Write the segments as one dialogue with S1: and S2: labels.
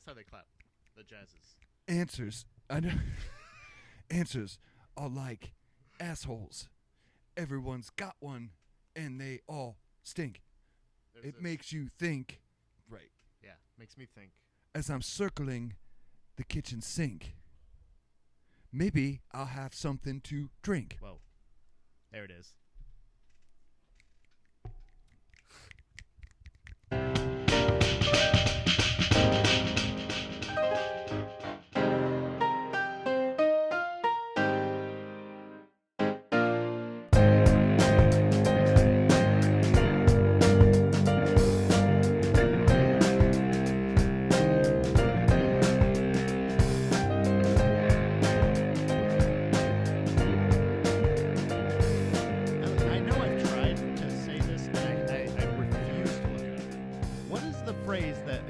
S1: That's how they clap. The jazzes.
S2: Answers. I know. Answers are like assholes. Everyone's got one, and they all stink. It makes you think. Right.
S1: Yeah, makes me think.
S2: As I'm circling the kitchen sink, maybe I'll have something to drink.
S1: Whoa. There it is.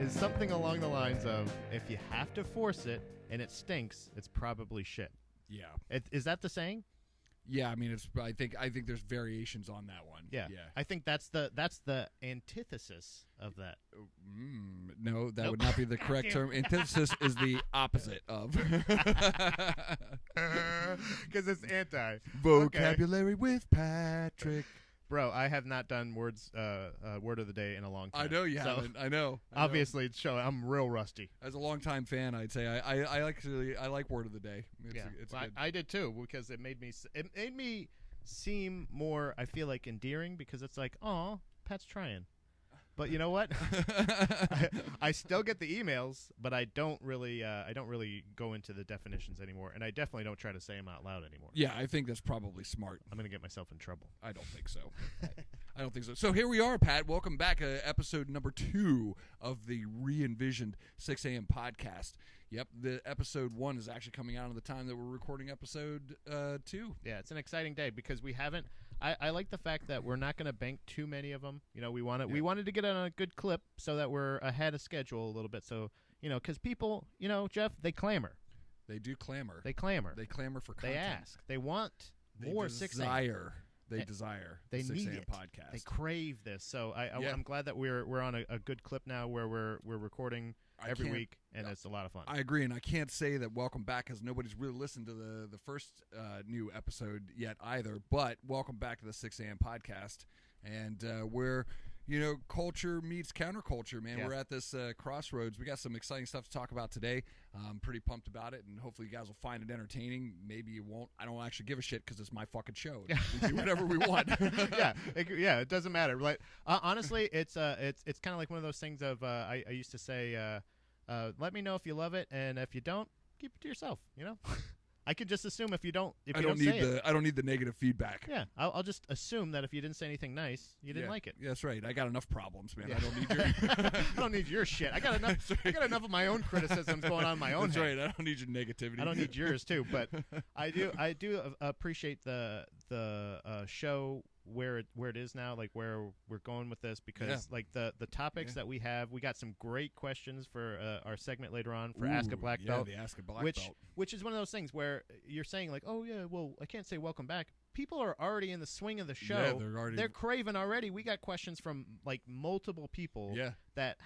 S1: Something along the lines of, if you have to force it and it stinks, it's probably shit.
S2: Yeah.
S1: Is that the saying?
S2: Yeah, I mean, I think there's variations on that one.
S1: Yeah. I think that's the antithesis of that.
S2: No, that would not be the correct term. Antithesis is the opposite of.
S1: Because it's anti.
S2: Vocabulary with Patrick.
S1: Bro, I have not done word of the day in a long time.
S2: I know you haven't. I know.
S1: Obviously, it's showing. I'm real rusty.
S2: As a longtime fan, I'd say I like word of the day. It's good.
S1: I did too, because it made me seem more, I feel like, endearing, because it's like, oh, Pat's trying. But you know what? I still get the emails, but I don't really go into the definitions anymore, and I definitely don't try to say them out loud anymore.
S2: Yeah, I think that's probably smart.
S1: I'm gonna get myself in trouble.
S2: I don't think so. I don't think so. So here we are, Pat. Welcome back, episode number 2 of the re-envisioned 6 a.m. podcast. Yep, the episode 1 is actually coming out at the time that we're recording episode 2.
S1: Yeah, it's an exciting day because we haven't. I like the fact that we're not going to bank too many of them. You know, we wanted to get on a good clip so that we're ahead of schedule a little bit. So, because people, Jeff, they clamor.
S2: They do clamor.
S1: They clamor.
S2: They clamor for content.
S1: They ask. They want more 6 a.m.
S2: They desire.
S1: They
S2: 6
S1: need
S2: a.m.
S1: it.
S2: podcast.
S1: They crave this. So I'm glad that we're on a good clip now where we're recording every week, and it's a lot of fun.
S2: I agree, and I can't say that welcome back because nobody's really listened to the first new episode yet either, but welcome back to the 6 a.m. podcast, and where, culture meets counterculture, man. Yeah. We're at this crossroads. We got some exciting stuff to talk about today. I'm pretty pumped about it, and hopefully you guys will find it entertaining. Maybe you won't. I don't actually give a shit because it's my fucking show. We do whatever we want.
S1: It doesn't matter. Like, honestly, it's kind of like one of those things of I used to say, let me know if you love it, and if you don't, keep it to yourself. I could just assume if you don't.
S2: I don't need the negative feedback.
S1: Yeah, I'll just assume that if you didn't say anything nice, you didn't like it.
S2: Yeah, that's right. I got enough problems, man.
S1: Yeah.
S2: I don't need your.
S1: I don't need your shit. I got enough. I got enough of my own criticisms going on in my own.
S2: That's
S1: head.
S2: right. I don't need your negativity.
S1: I don't need yours too. But I do appreciate the show where it is now, like where we're going with this, because like the topics that we have, we got some great questions for our segment later on for Ask a Black Belt.
S2: The Ask a Black Belt.
S1: Which is one of those things where you're saying like, oh yeah, well, I can't say welcome back. People are already in the swing of the show.
S2: Yeah,
S1: they're craving already. We got questions from like multiple people that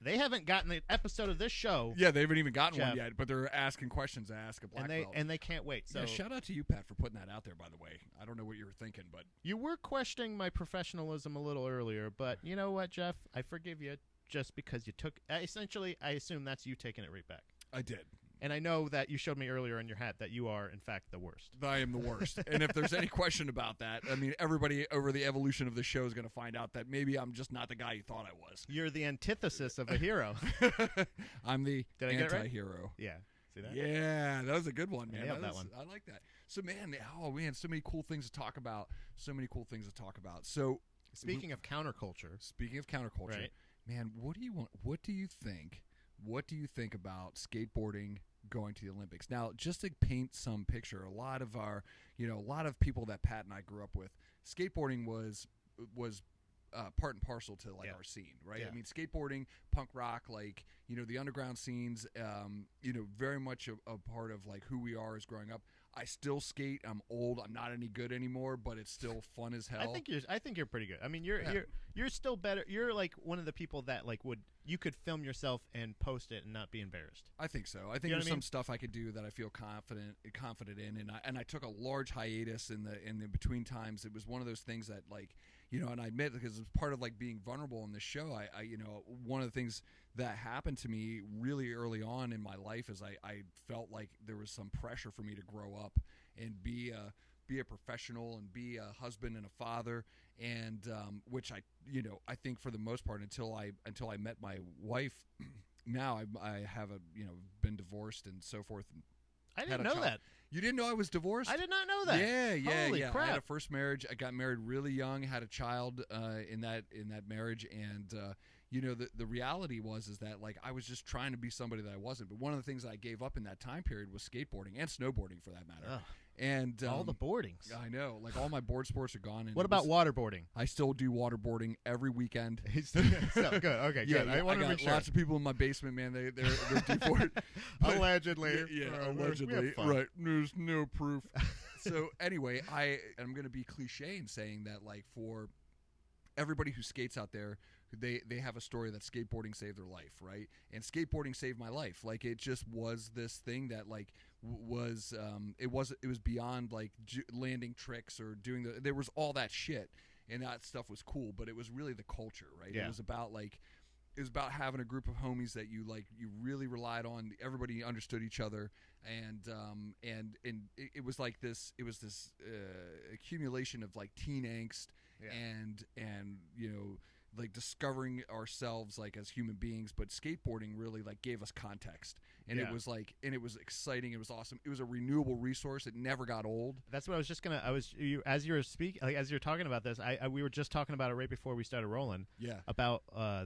S1: they haven't gotten an episode of this show.
S2: Yeah, they haven't even gotten one yet, but they're asking questions to Ask a Black Belt.
S1: And they can't wait. So
S2: shout out to you, Pat, for putting that out there, by the way. I don't know what you were thinking, but
S1: you were questioning my professionalism a little earlier, but you know what, Jeff? I forgive you just because you took essentially, I assume that's you taking it right back.
S2: I did.
S1: And I know that you showed me earlier in your hat that you are, in fact, the worst.
S2: I am the worst. And if there's any question about that, I mean, everybody over the evolution of the show is going to find out that maybe I'm just not the guy you thought I was.
S1: You're the antithesis of a hero.
S2: I'm the anti-hero.
S1: Right? Yeah. See that?
S2: Yeah, that was a good one, man.
S1: I nailed that one.
S2: I like that. So, man, so many cool things to talk about. So,
S1: speaking of counterculture,
S2: right. Man, what do you want? What do you think? What do you think about skateboarding going to the Olympics? Now, just to paint some picture, a lot of people that Pat and I grew up with, skateboarding was part and parcel to like our scene, right?
S1: Yeah.
S2: I mean, skateboarding, punk rock, like, you know, the underground scenes, you know, very much a part of like who we are as growing up. I still skate. I'm old. I'm not any good anymore, but it's still fun as hell.
S1: I think you're pretty good. I mean, you're still better. You're like one of the people that like you could film yourself and post it and not be embarrassed.
S2: I think so. I think there's some stuff I could do that I feel confident in, and I took a large hiatus in the between times. It was one of those things that, like, you know, and I admit, because it's part of like being vulnerable in this show. I you know, one of the things that happened to me really early on in my life is I felt like there was some pressure for me to grow up and be a professional and be a husband and a father, and which I think for the most part until I met my wife. Now I have been divorced and so forth. And
S1: I didn't know that.
S2: You didn't know I was divorced?
S1: I did not know that.
S2: Yeah.
S1: Holy crap.
S2: I had a first marriage. I got married really young, had a child in that marriage, and you know, the reality is that like I was just trying to be somebody that I wasn't. But one of the things I gave up in that time period was skateboarding and snowboarding, for that matter.
S1: Ugh.
S2: And
S1: all the boardings.
S2: I know, like all my board sports are gone. And
S1: what about waterboarding?
S2: I still do waterboarding every weekend.
S1: So, good. Okay, good. I want to make sure.
S2: Lots of people in my basement, man. They're D4.
S1: Allegedly.
S2: Allegedly. Right. There's no proof. So anyway, I'm going to be cliche in saying that, like, for everybody who skates out there, they have a story that skateboarding saved their life, right? And skateboarding saved my life. Like, it just was this thing that, like, it was beyond like landing tricks or doing there was all that shit, and that stuff was cool, but it was really the culture, right?
S1: Yeah.
S2: It was about having a group of homies that you really relied on. Everybody understood each other, and it was like this. It was this accumulation of like teen angst, and you know, like discovering ourselves like as human beings. But skateboarding really like gave us context, and it was like, and it was exciting. It was awesome. It was a renewable resource. It never got old. That's
S1: what I was just gonna. As you were speaking, like as you're talking about this, we were just talking about it right before we started rolling.
S2: Yeah.
S1: About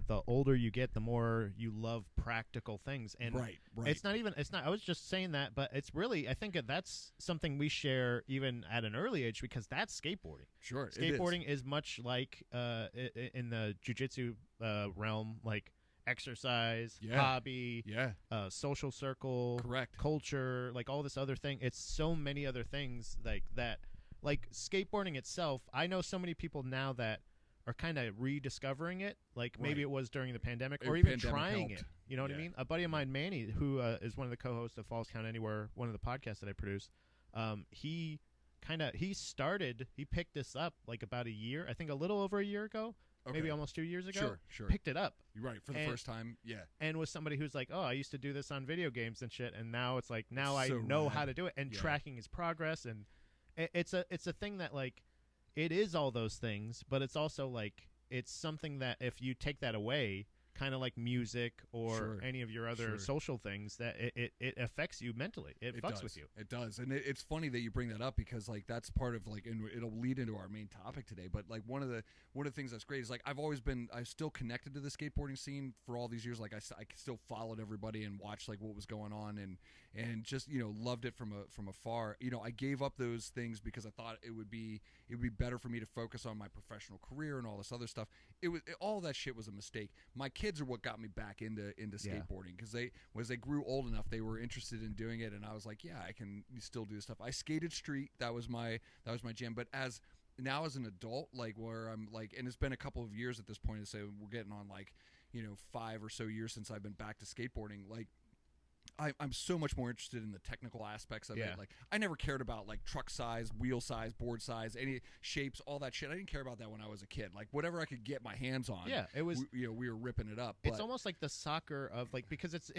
S1: the older you get, the more you love practical things, and
S2: right.
S1: It's not. I was just saying that, but it's really. I think that's something we share even at an early age, because that's skateboarding.
S2: Sure.
S1: Skateboarding is much like in the jiu-jitsu realm, like exercise, hobby, social circle,
S2: correct,
S1: culture, like all this other thing. It's so many other things like that. Like skateboarding itself, I know so many people now that are kind of rediscovering it. Like maybe it was during the pandemic, or even trying it. You know what I mean? A buddy of mine, Manny, who is one of the co-hosts of Falls Count Anywhere, one of the podcasts that I produce, he picked this up like about a year, I think a little over a year ago. Okay. Maybe almost 2 years ago.
S2: Sure.
S1: Picked it up.
S2: You're right, for the first time. Yeah.
S1: And was somebody who's like, oh, I used to do this on video games and shit, and now it's like, now I know how to do it, and tracking his progress, and it's a thing that, like, it is all those things, but it's also like, it's something that if you take that away, kind of like music or any of your other social things, that it affects you mentally. It fucks with you.
S2: It does. And it's funny that you bring that up, because like that's part of like, and it'll lead into our main topic today, but like one of the things that's great is like I'm still connected to the skateboarding scene for all these years. Like I still followed everybody and watched like what was going on, and just, you know, loved it from afar. You know, I gave up those things because I thought it would be better for me to focus on my professional career and all this other stuff. All that shit was a mistake. My kids are what got me back into skateboarding, because as they grew old enough, they were interested in doing it, and I was like, yeah, I can still do this stuff. I skated street. That was my jam. But as an adult, like where I'm like, and it's been a couple of years at this point, so we're getting on like, you know, 5 or so years since I've been back to skateboarding. Like, I'm so much more interested in the technical aspects of it. Like, I never cared about like truck size, wheel size, board size, any shapes, all that shit. I didn't care about that when I was a kid. Like, whatever I could get my hands on. Yeah, it was. We were ripping it up.
S1: It's almost like the soccer of like, because it's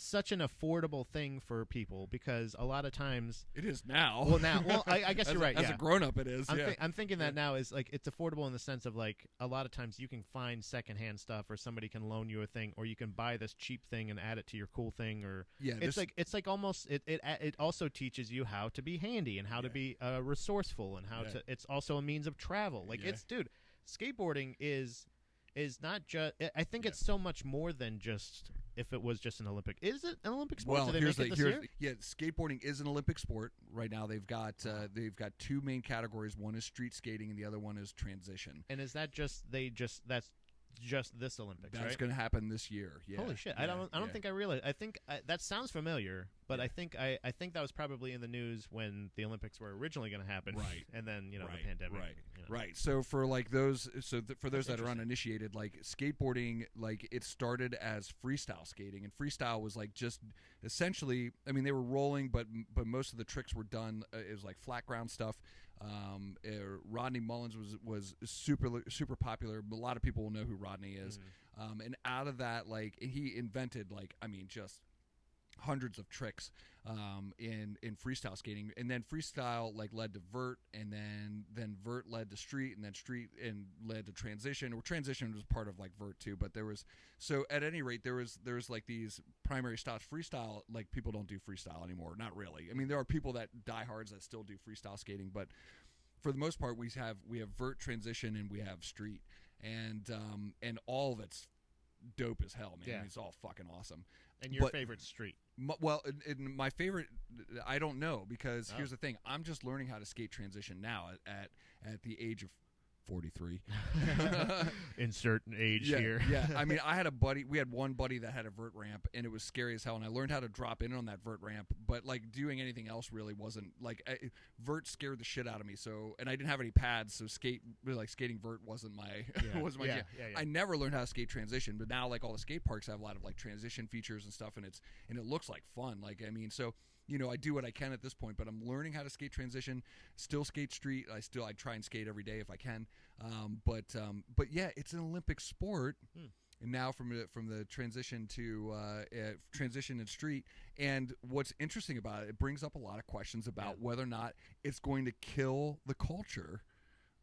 S1: such an affordable thing for people, because a lot of times
S2: it is now.
S1: Well, I guess you're right.
S2: As a grown up, it is.
S1: I'm thinking that now is like, it's affordable in the sense of like, a lot of times you can find secondhand stuff, or somebody can loan you a thing, or you can buy this cheap thing and add it to your cool thing, or it's like almost it also teaches you how to be handy and how to be resourceful, and how to. It's also a means of travel. Like skateboarding is. is not just. I think it's so much more than just if it was just an Olympic. Is it an Olympic sport?
S2: Well,
S1: Do they make it this year?
S2: Yeah, skateboarding is an Olympic sport right now. They've got two main categories. One is street skating, and the other one is transition.
S1: And is that just that's just this Olympics?
S2: That's
S1: right?
S2: going to happen this year. Yeah.
S1: Holy shit!
S2: Yeah,
S1: I don't think I realized. I think that sounds familiar, but I think that was probably in the news when the Olympics were originally going to happen.
S2: Right.
S1: And then the pandemic. Right.
S2: Right. So for like those, for those that are uninitiated, like skateboarding, like it started as freestyle skating, and freestyle was like just essentially. I mean, they were rolling, but most of the tricks were done. It was like flat ground stuff. Rodney Mullins was super popular. A lot of people will know who Rodney is. And out of that, like he invented just hundreds of tricks in freestyle skating, and then freestyle led to vert, and then vert led to street, and then street and led to transition. Or transition was part of vert too, but there was at any rate there was like these primary styles. Freestyle, like people don't do freestyle anymore, not really. I mean, there are people that diehards that still do freestyle skating, but for the most part we have vert, transition, and we have street, and all of it's dope as hell, man.
S1: Yeah.
S2: I mean, it's all fucking awesome.
S1: And your favorite street?
S2: My favorite, I don't know, because here's the thing: I'm just learning how to skate transition now at the age of 43.
S1: Insert age here.
S2: Yeah, I mean, I had a buddy. We had one buddy that had a vert ramp, and it was scary as hell. And I learned how to drop in on that vert ramp, but doing anything else really wasn't vert scared the shit out of me. So, and I didn't have any pads, so skating vert wasn't my wasn't my jam. I never learned how to skate transition, but now all the skate parks have a lot of transition features and stuff, and it looks like fun. So. I do what I can at this point, but I'm learning how to skate transition. Still skate street. I try and skate every day if I can. But yeah, it's an Olympic sport. And now from the transition to transition and street. And what's interesting about it brings up a lot of questions about whether or not it's going to kill the culture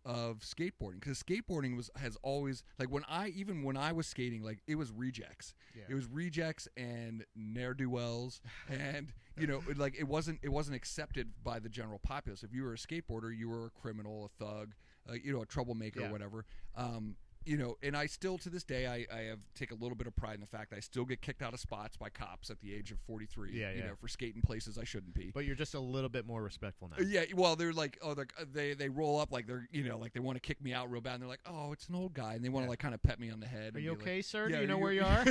S2: of skateboarding, because skateboarding has always when I was skating, it was rejects. It was rejects and ne'er-do-wells, and it wasn't accepted by the general populace. If you were a skateboarder, you were a criminal, a thug, a troublemaker, or whatever. And I still, to this day, I take a little bit of pride in the fact that I still get kicked out of spots by cops at the age of 43. For skating places I shouldn't be.
S1: But you're just a little bit more respectful now.
S2: Yeah, well, they're they roll up they're they want to kick me out real bad, and they're like, oh, it's an old guy, and they want to kind of pet me on the head.
S1: Are you okay, sir?
S2: Yeah,
S1: do you know where you are?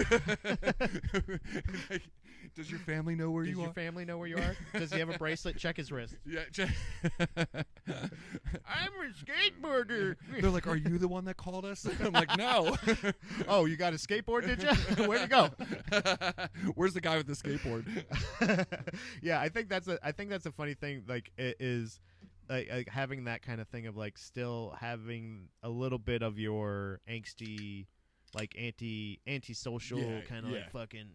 S2: Does your family know where you are?
S1: Does your family know where you are? Does he have a bracelet? Check his wrist.
S2: Yeah.
S1: I'm a skateboarder.
S2: They're like, are you the one that called us? I'm like, no.
S1: Oh, you got a skateboard, did you? Where'd you go?
S2: Where's the guy with the skateboard?
S1: Yeah, I think that's a funny thing. It is having that kind of thing of still having a little bit of your angsty, anti-social kind of fucking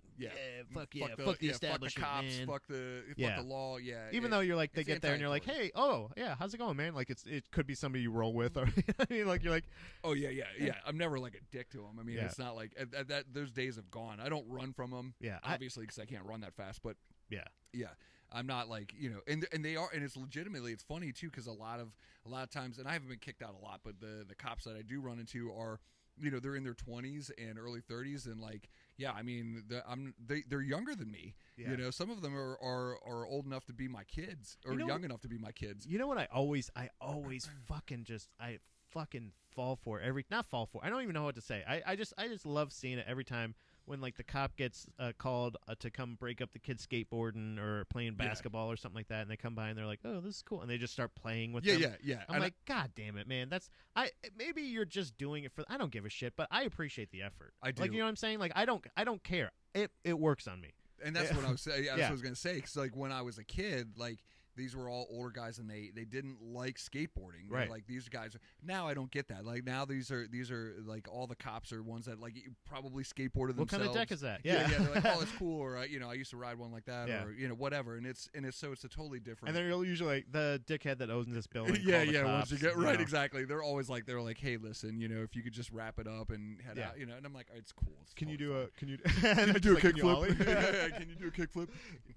S1: fuck the establishment,
S2: fuck the cops,
S1: man.
S2: fuck the law, Even
S1: though you're they get there and you're like, hey, oh yeah, how's it going, man? It could be somebody you roll with, or I mean, you're like,
S2: oh yeah. I'm never a dick to them. I mean, it's not that those days have gone. I don't run from them, obviously, because I can't run that fast, but yeah. I'm not and they are, and it's legitimately, it's funny too, because a lot of times, and I haven't been kicked out a lot, but the cops that I do run into are, they're in their 20s and early 30s, and I mean, they're younger than me. Some of them are old enough to be my kids, or young enough to be my kids.
S1: You know what? I always fucking fall for not fall for. I don't even know what to say. I just love seeing it every time. When the cop gets called to come break up the kids skateboarding or playing basketball or something like that, and they come by and they're like, "Oh, this is cool," and they just start playing with them.
S2: Yeah.
S1: I'm like, God damn it, man! Maybe you're just doing it for. I don't give a shit, but I appreciate the effort.
S2: I do.
S1: You know what I'm saying? I don't care. It works on me.
S2: And that's what I was saying. That's what I was gonna say. Because when I was a kid, these were all older guys, and they didn't like skateboarding.
S1: Right.
S2: These guys now I don't get that. Now these are all the cops are ones that probably skateboarded themselves.
S1: What kind of deck is that?
S2: Yeah. They're like, oh, it's cool, or I used to ride one like that,
S1: or
S2: whatever. And it's a totally different.
S1: And they're usually the dickhead that owns this building.
S2: Once you get right, exactly. They're always they're like, hey, listen, if you could just wrap it up and head out, and I'm like, it's cool.
S1: Can you do a
S2: kickflip? Can you do a kickflip?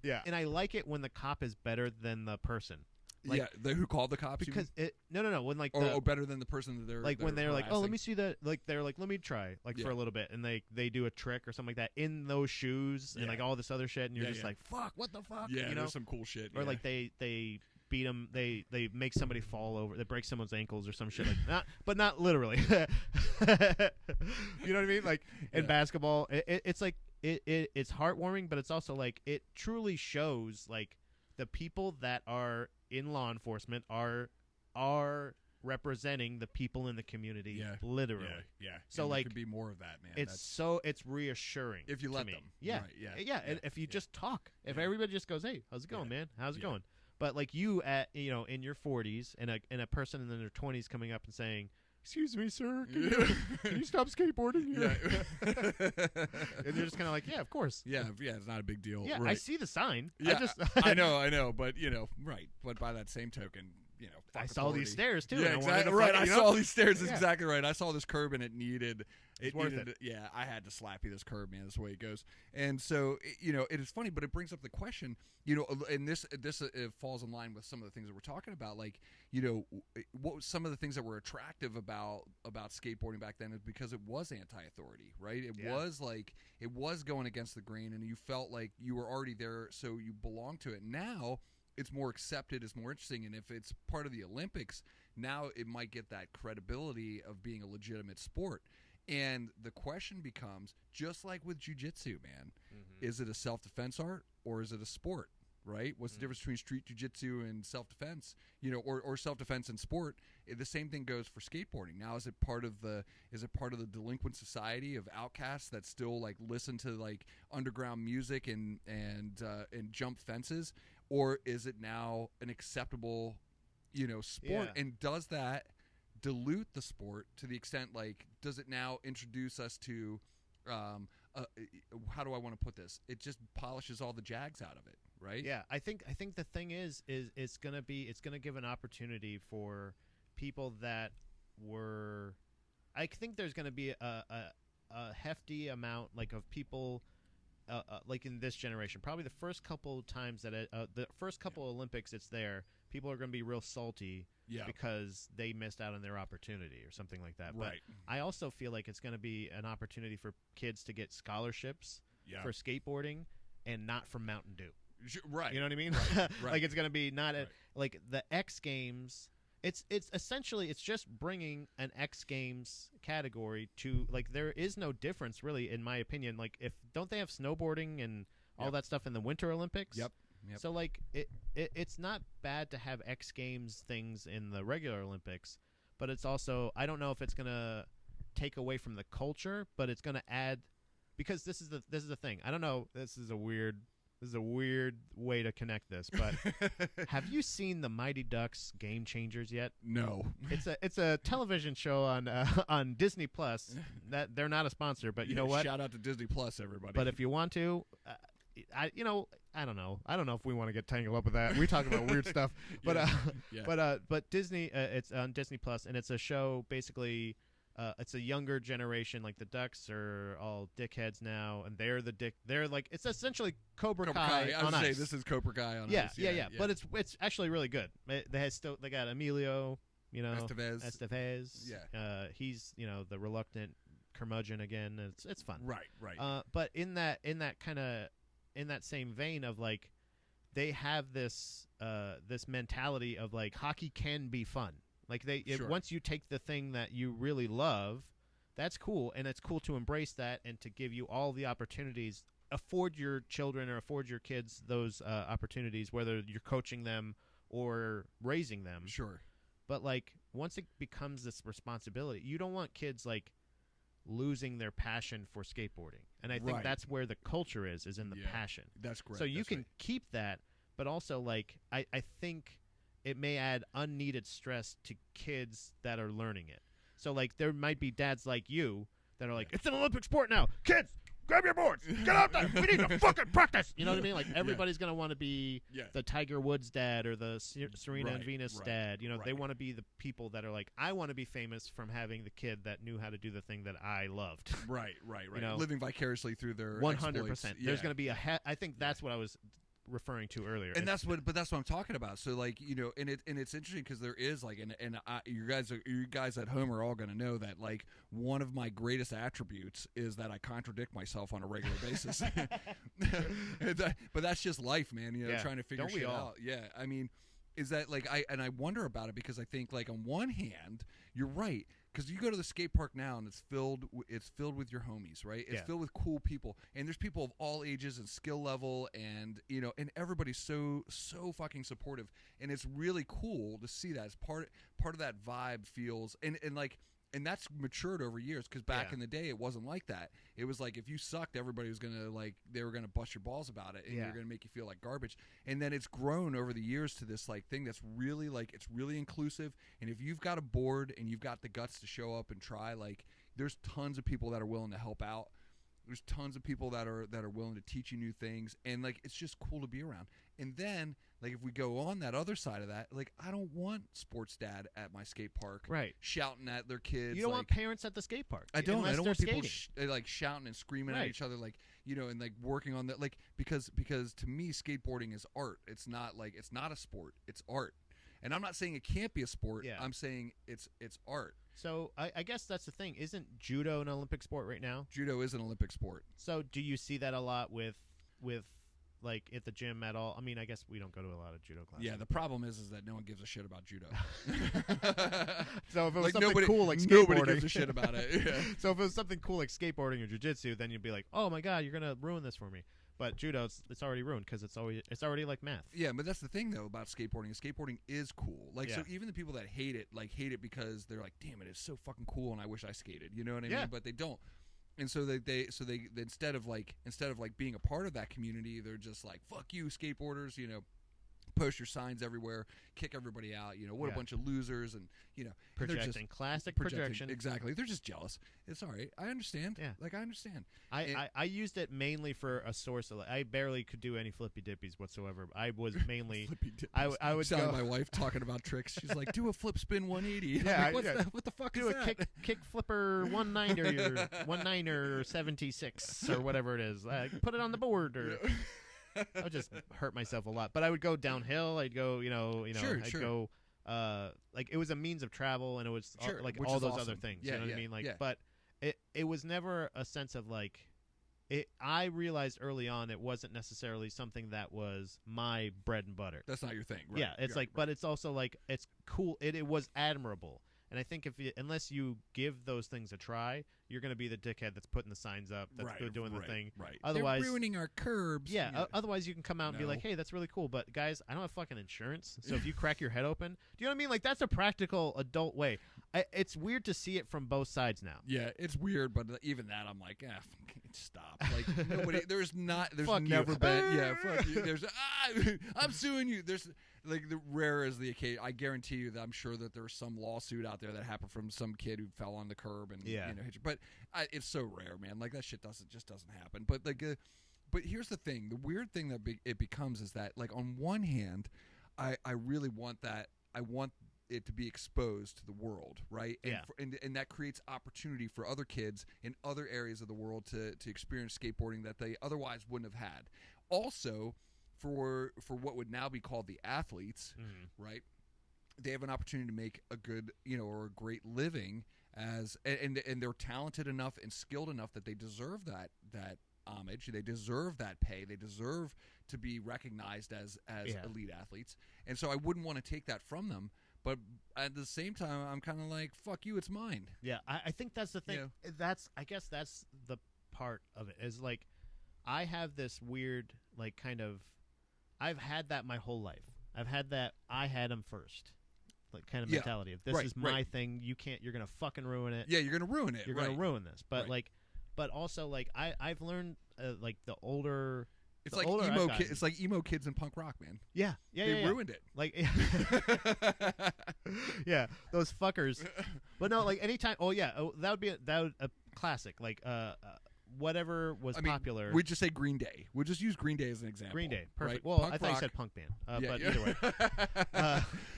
S1: Yeah. And I like it when the cop is better than the person. Like,
S2: who called the cops?
S1: Because no, when like
S2: or better than the person that they're
S1: like when they're like, oh, let me see that. Like they're like, let me try for
S2: Yeah.
S1: a little bit, and they do a trick or something like that in those shoes and
S2: Yeah.
S1: like all this other shit, and you're
S2: Yeah,
S1: just
S2: yeah.
S1: like, fuck, what the fuck?
S2: Yeah,
S1: you know,
S2: there's some cool shit.
S1: or
S2: yeah.
S1: like they beat them, they make somebody fall over, they break someone's ankles or some shit like but not literally. You know what I mean? Like in basketball, it's like it's heartwarming, but it's also like it truly shows like the people that are in law enforcement are representing the people in the community,
S2: Yeah.
S1: literally.
S2: Yeah.
S1: So
S2: And there
S1: like
S2: could be more of that, man.
S1: It's reassuring
S2: if you
S1: to
S2: let
S1: me.
S2: them.
S1: Yeah.
S2: Right,
S1: Yeah, and if you just talk, if
S2: Yeah.
S1: everybody just goes, "Hey, how's it going, man? How's it
S2: Yeah.
S1: going?" But like you at in your 40s and a person in their 20s coming up and saying, "Excuse me, sir, can you stop skateboarding?" And you're just kind of like, "Yeah, of course."
S2: Yeah, it's not a big deal.
S1: Yeah,
S2: right.
S1: I see the sign.
S2: Yeah,
S1: I
S2: I know, but right. But by that same token, fuck
S1: I saw these
S2: authority.
S1: stairs too.
S2: Yeah,
S1: and I wanted
S2: exactly
S1: to
S2: right.
S1: fucking,
S2: I saw these stairs. That's
S1: Yeah.
S2: exactly right. I saw this curb and it needed.
S1: It's worth
S2: needed
S1: it.
S2: Yeah, I had to slap you this curb, man. That's the way it goes. And so, it is funny, but it brings up the question. And this it falls in line with some of the things that we're talking about. Like, what was some of the things that were attractive about skateboarding back then is because it was anti-authority, right? It was going against the grain, and you felt like you were already there, so you belonged to it. Now it's more accepted, it's more interesting, and if it's part of the Olympics, now it might get that credibility of being a legitimate sport. And the question becomes, just like with jiu-jitsu, man, is it a self-defense art or is it a sport, right? What's the difference between street jiu-jitsu and self-defense, or self-defense and sport? The same thing goes for skateboarding. Now, is it part of the delinquent society of outcasts that still like listen to like underground music and jump fences, or is it now an acceptable, sport?
S1: Yeah.
S2: And does that dilute the sport to the extent, like, does it now introduce us to how do I want to put this? It just polishes all the jags out of it, right?
S1: Yeah, I think the thing is it's gonna give an opportunity for people that were. I think there's gonna be a hefty amount like of people. Like in this generation, probably the first couple times that the first couple Olympics it's there, people are going to be real salty because they missed out on their opportunity or something like that.
S2: Right.
S1: But I also feel like it's going to be an opportunity for kids to get scholarships for skateboarding and not from Mountain Dew.
S2: Right.
S1: You know what I mean?
S2: Right.
S1: Like it's going to be not like the X Games. It's essentially it's just bringing an X Games category to like there is no difference really in my opinion. Like don't they have snowboarding and all that stuff in the Winter Olympics?
S2: Yep.
S1: So like it's not bad to have X Games things in the regular Olympics, but it's also I don't know if it's gonna take away from the culture, but it's gonna add because this is the thing. I don't know. This is a weird way to connect this, but have you seen the Mighty Ducks Game Changers yet?
S2: No.
S1: It's a television show on Disney Plus. That they're not a sponsor, but you know what?
S2: Shout out to Disney Plus, everybody.
S1: But if you want to, I don't know. I don't know if we want to get tangled up with that. We talk about weird stuff, but but Disney, it's on Disney Plus, and it's a show basically. It's a younger generation. Like the Ducks are all dickheads now, and they're like it's essentially Cobra Kai
S2: I
S1: on
S2: would say
S1: ice.
S2: this is Cobra Kai on
S1: Yeah,
S2: ice.
S1: yeah. But it's actually really good. They got Emilio, Estevez.
S2: Yeah.
S1: He's the reluctant curmudgeon again. And it's fun.
S2: Right.
S1: But in that same vein of like, they have this mentality of like hockey can be fun. Like once you take the thing that you really love, that's cool, and it's cool to embrace that and to give you all the opportunities, afford your children or afford your kids those opportunities, whether you're coaching them or raising them.
S2: Sure.
S1: But like once it becomes this responsibility, you don't want kids like losing their passion for skateboarding, and I think that's where the culture is in the passion.
S2: That's great.
S1: So you can keep that, but also like I think. It may add unneeded stress to kids that are learning it. So, like, there might be dads like you that are like, it's an Olympic sport now. Kids, grab your boards. Get out there. We need to fucking practice. You know what I mean? Like, everybody's going to want to be the Tiger Woods dad or the Serena and Venus dad. They want to be the people that are like, I want to be famous from having the kid that knew how to do the thing that I loved.
S2: Right. Living vicariously through their
S1: 100%.
S2: exploits.
S1: There's going to be I think that's what I was referring to earlier.
S2: And that's what I'm talking about. So like, you know, and it's interesting because there is like, you guys at home are all going to know that like one of my greatest attributes is that I contradict myself on a regular basis. But that's just life, man. You know, trying to figure shit out. Yeah, I mean, is that like I wonder about it because I think like on one hand you're right. Because you go to the skate park now and it's filled with your homies, right? It's filled with cool people, and there's people of all ages and skill level, and you know, and everybody's so fucking supportive, and it's really cool to see that as part of that vibe feels, and that's matured over years. Because back in the day, it wasn't like that. It was like if you sucked, everybody was gonna they were gonna bust your balls about it, and you're gonna make you feel like garbage. And then it's grown over the years to this like thing that's really like it's really inclusive. And if you've got a board and you've got the guts to show up and try, like there's tons of people that are willing to help out. There's tons of people that are willing to teach you new things, and like it's just cool to be around. And then like if we go on that other side of that, like I don't want sports dad at my skate park,
S1: right,
S2: shouting at their kids.
S1: You don't want parents at the skate park.
S2: I don't want people
S1: skating.
S2: shouting and screaming at each other, like, you know, and like working on that, like because to me skateboarding is art. It's not a sport. It's art. And I'm not saying it can't be a sport.
S1: Yeah.
S2: I'm saying it's art.
S1: So I guess that's the thing. Isn't judo an Olympic sport right now?
S2: Judo is an Olympic sport. So
S1: do you see that a lot with like at the gym at all? I mean, I guess we don't go to a lot of judo classes.
S2: Yeah, the problem is that no one gives a shit about judo.
S1: So if it was something cool like skateboarding,
S2: nobody gives a shit about it. Yeah.
S1: So if it was something cool like skateboarding or jiu-jitsu, then you'd be like, oh my god, you're gonna ruin this for me. But judo, it's already ruined because it's already like math.
S2: Yeah, but that's the thing though about skateboarding. Skateboarding is cool. Like so, even the people that hate it because they're like, damn, it is so fucking cool, and I wish I skated. You know what I mean? But they don't. And so they instead of being a part of that community, they're just like, fuck you, skateboarders. You know, post your signs everywhere, kick everybody out. You know, what a bunch of losers, and you know,
S1: projecting, classic projection.
S2: Exactly, they're just jealous. It's all right. I understand. Yeah, like I understand.
S1: I used it mainly for a source of. I barely could do any flippy dippies whatsoever. I was mainly.
S2: Flippy dippies. I would sound my wife talking about tricks. She's like, do a flip spin 180.
S1: Yeah,
S2: like, what the fuck
S1: do
S2: is that?
S1: Do a kick flipper 19 or 76 or whatever it is. Put it on the board or. I would just hurt myself a lot, but I would go downhill. I'd go, I'd go, like it was a means of travel, and it was like all those other things. You know what I mean? Like, but it was never a sense of like, I realized early on it wasn't necessarily something that was my bread and butter.
S2: That's not your thing, right?
S1: Yeah, it's but it's also like it's cool. It was admirable. And I think unless you give those things a try, you're going to be the dickhead that's putting the signs up, that's doing the thing.
S2: Right.
S1: Otherwise,
S2: they're ruining our curbs.
S1: Yeah. Otherwise, you can come out and be like, "Hey, that's really cool." But guys, I don't have fucking insurance, so if you crack your head open, do you know what I mean? Like that's a practical adult way. It's weird to see it from both sides now.
S2: Yeah, it's weird, but even that, I'm like, stop. Like nobody. There's
S1: fuck
S2: never
S1: you.
S2: been. Yeah, fuck you. There's. I'm suing you. There's. Like the rare is the occasion. I guarantee you that I'm sure that there's some lawsuit out there that happened from some kid who fell on the curb and hit you. But it's so rare, man. Like that shit just doesn't happen. But like, but here's the thing. The weird thing that it becomes is that like on one hand, I really want that. I want it to be exposed to the world, right? And that creates opportunity for other kids in other areas of the world to experience skateboarding that they otherwise wouldn't have had. Also, for what would now be called the athletes, right? They have an opportunity to make a good, or a great living and they're talented enough and skilled enough that they deserve that homage. They deserve that pay. They deserve to be recognized as elite athletes. And so I wouldn't want to take that from them. But at the same time, I'm kind of like, fuck you, it's mine.
S1: Yeah, I think that's the thing. I guess that's the part of it is like, I have this weird, like kind of, I've had that my whole life. I've had that I had him first, like kind of mentality of this is my thing. You can't. You're gonna fucking ruin it.
S2: Yeah, you're gonna ruin it.
S1: You're gonna ruin this. But but also like I've learned like the older.
S2: It's like emo kids. It's like emo kids in punk rock, man.
S1: Yeah,
S2: They ruined it.
S1: Like, yeah, those fuckers. But no, like anytime. Oh yeah, that would be a classic. Like whatever was popular.
S2: We'd just say Green Day. We'll just use Green Day as an example.
S1: Green Day, perfect.
S2: Right?
S1: Well,
S2: punk
S1: I thought
S2: rock.
S1: you said punk band, but either way.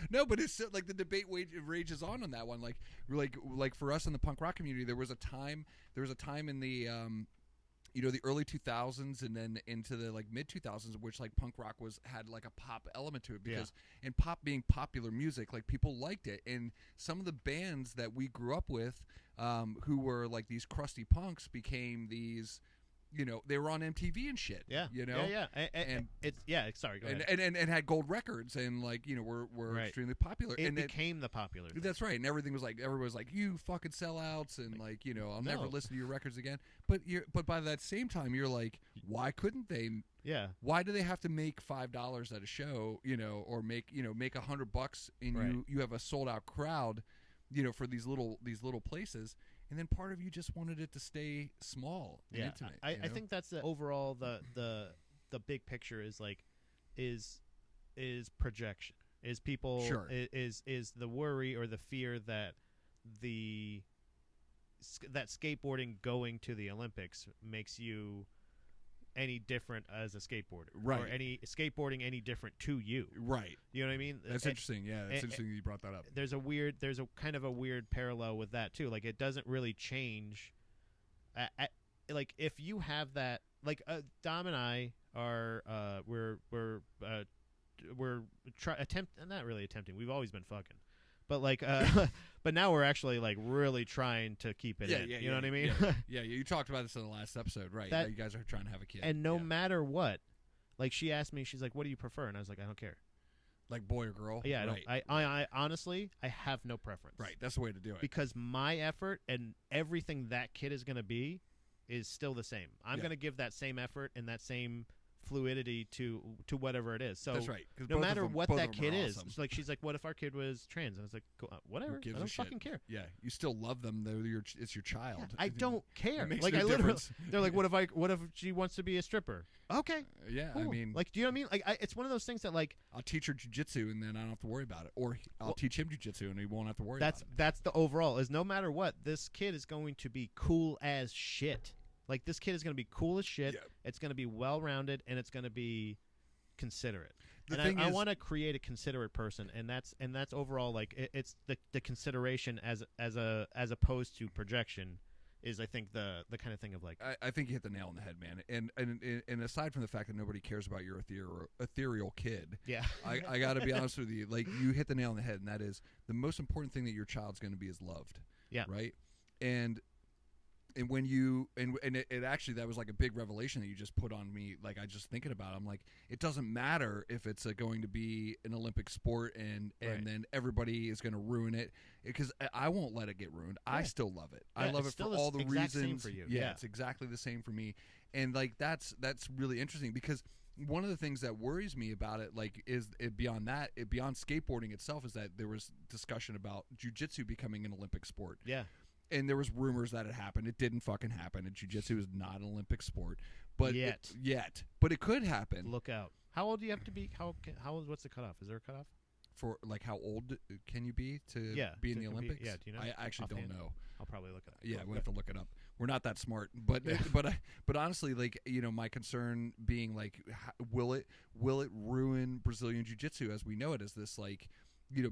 S2: No, but it's like the debate rages on that one. Like for us in the punk rock community, there was a time in the the early 2000s and then into the like mid 2000s, which like punk rock had like a pop element to it, because and pop being popular music, like people liked it. And some of the bands that we grew up with, who were like these crusty punks, became these, they were on MTV and shit.
S1: Yeah. And it's sorry, go ahead.
S2: And had gold records and like, were
S1: right.
S2: extremely popular.
S1: It
S2: and
S1: became the popular thing.
S2: That's right. And everything was like, everybody was like, you fucking sellouts, and like, I'll never listen to your records again. But by that same time, you're like, why couldn't they?
S1: Yeah.
S2: Why do they have to make $5 at a show, or make $100 and
S1: right.
S2: you have a sold out crowd, for these little places. And then part of you just wanted it to stay small and intimate.
S1: I think that's the overall the big picture is like is projection. Is people
S2: sure.
S1: is the worry or the fear that that skateboarding going to the Olympics makes you any different as a skateboarder,
S2: right?
S1: Or any skateboarding any different to you,
S2: right?
S1: You know what I mean?
S2: That's interesting. Yeah, that's interesting that you brought that up.
S1: There's a kind of a weird parallel with that too. Like it doesn't really change. Like if you have that, like Dom and I are we're not really attempting. We've always been fucking. But like, but now we're actually like really trying to keep it in. You know what I mean?
S2: Yeah, you talked about this in the last episode, right? That you guys are trying to have a kid.
S1: And no matter what, like she asked me, she's like, "What do you prefer?" And I was like, "I don't care."
S2: Like boy or girl?
S1: Yeah,
S2: right.
S1: I honestly, I have no preference.
S2: Right, that's the way to do it.
S1: Because my effort and everything that kid is going to be is still the same. I'm going to give that same effort and that same fluidity to whatever it is. So
S2: that's right.
S1: No matter what that kid is, it's like she's like, "What if our kid was trans?" And I was like, "Whatever. I don't fucking care."
S2: Yeah, you still love them though. It's your child.
S1: Yeah, I don't care.
S2: Like
S1: I
S2: literally,
S1: they're like, "What if she wants to be a stripper?" Okay.
S2: Yeah,
S1: cool.
S2: I mean,
S1: like, do you know what I mean? Like, it's one of those things that like
S2: I'll teach her jujitsu and then I don't have to worry about it, or I'll teach him jujitsu and he won't have to worry about it.
S1: That's the overall is no matter what, this kid is going to be cool as shit. Like, this kid is going to be cool as shit.
S2: Yep.
S1: It's going to be well-rounded, and it's going to be considerate.
S2: I
S1: want to create a considerate person, and that's overall like it's the consideration as opposed to projection is, I think, the kind of thing of like
S2: I think you hit the nail on the head, man. And aside from the fact that nobody cares about your ethereal kid,
S1: yeah,
S2: I got to be honest with you. Like, you hit the nail on the head, and that is the most important thing that your child's going to be is loved.
S1: Yeah,
S2: right. And when you and it actually, that was like a big revelation that you just put on me. Like, I just thinking about it, I'm like, it doesn't matter if it's going to be an Olympic sport and then everybody is going to ruin it, because I won't let it get ruined. Yeah. I still love it.
S1: Yeah,
S2: I love it for all the reasons.
S1: Same for you.
S2: Yeah, it's exactly the same for me. And like that's really interesting, because one of the things that worries me about it, like, is beyond skateboarding itself, is that there was discussion about jiu-jitsu becoming an Olympic sport.
S1: Yeah.
S2: And there was rumors that it happened. It didn't fucking happen. And jiu-jitsu is not an Olympic sport, but yet, but it could happen.
S1: Look out! How old do you have to be? How old? What's the cutoff? Is there a cutoff
S2: for like how old can you be to be in the Olympics?
S1: Yeah, do you know?
S2: I actually don't know.
S1: I'll probably look it up.
S2: Yeah, we have to look it up. We're not that smart, but but honestly, like, my concern being like, will it ruin Brazilian jiu-jitsu as we know it, as this, like,